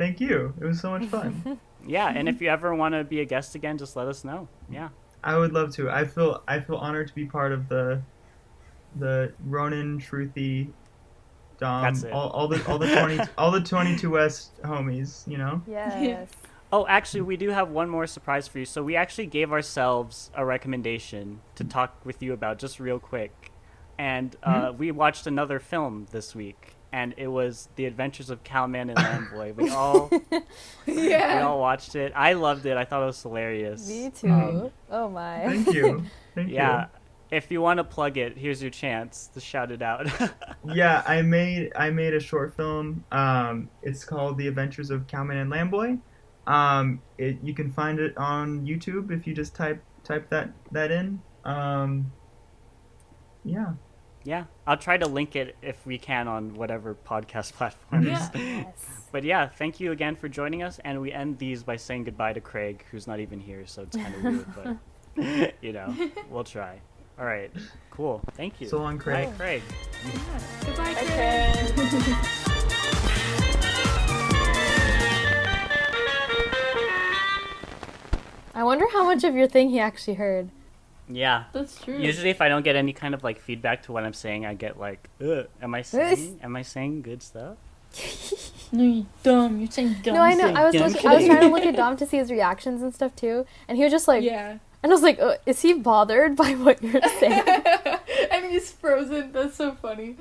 Thank you. It was so much fun. Yeah, and if you ever want to be a guest again, just let us know. Yeah. I would love to. I feel honored to be part of the Ronan, Shruti, Dom, That's it. all the 22 West homies. You know. Yes. Oh, actually, we do have one more surprise for you. So we actually gave ourselves a recommendation to talk with you about just real quick. And we watched another film this week, and it was The Adventures of Cowman and Lamboy. We all watched it. I loved it. I thought it was hilarious. Me too. Oh my. Thank you. Thank Yeah. you. If you want to plug it, here's your chance to shout it out. Yeah, I made a short film. It's called The Adventures of Cowman and Lamboy. You can find it on YouTube if you just type that in. Yeah. Yeah, I'll try to link it if we can on whatever podcast platforms. Yeah. Yes. But yeah, thank you again for joining us, and we end these by saying goodbye to Craig, who's not even here, so it's kind of weird, but you know, we'll try. All right, cool. Thank you. So long, Craig. Bye, Craig. Goodbye, Okay. Craig. I wonder how much of your thing he actually heard. Yeah. That's true. Usually, if I don't get any kind of like feedback to what I'm saying, I get like, am I saying good stuff? No, you dumb. You're saying dumb. No, I know. I was Dumb trying to look at Dom to see his reactions and stuff too, and he was just like, Yeah. and I was like, is he bothered by what you're saying? And he's frozen. That's so funny.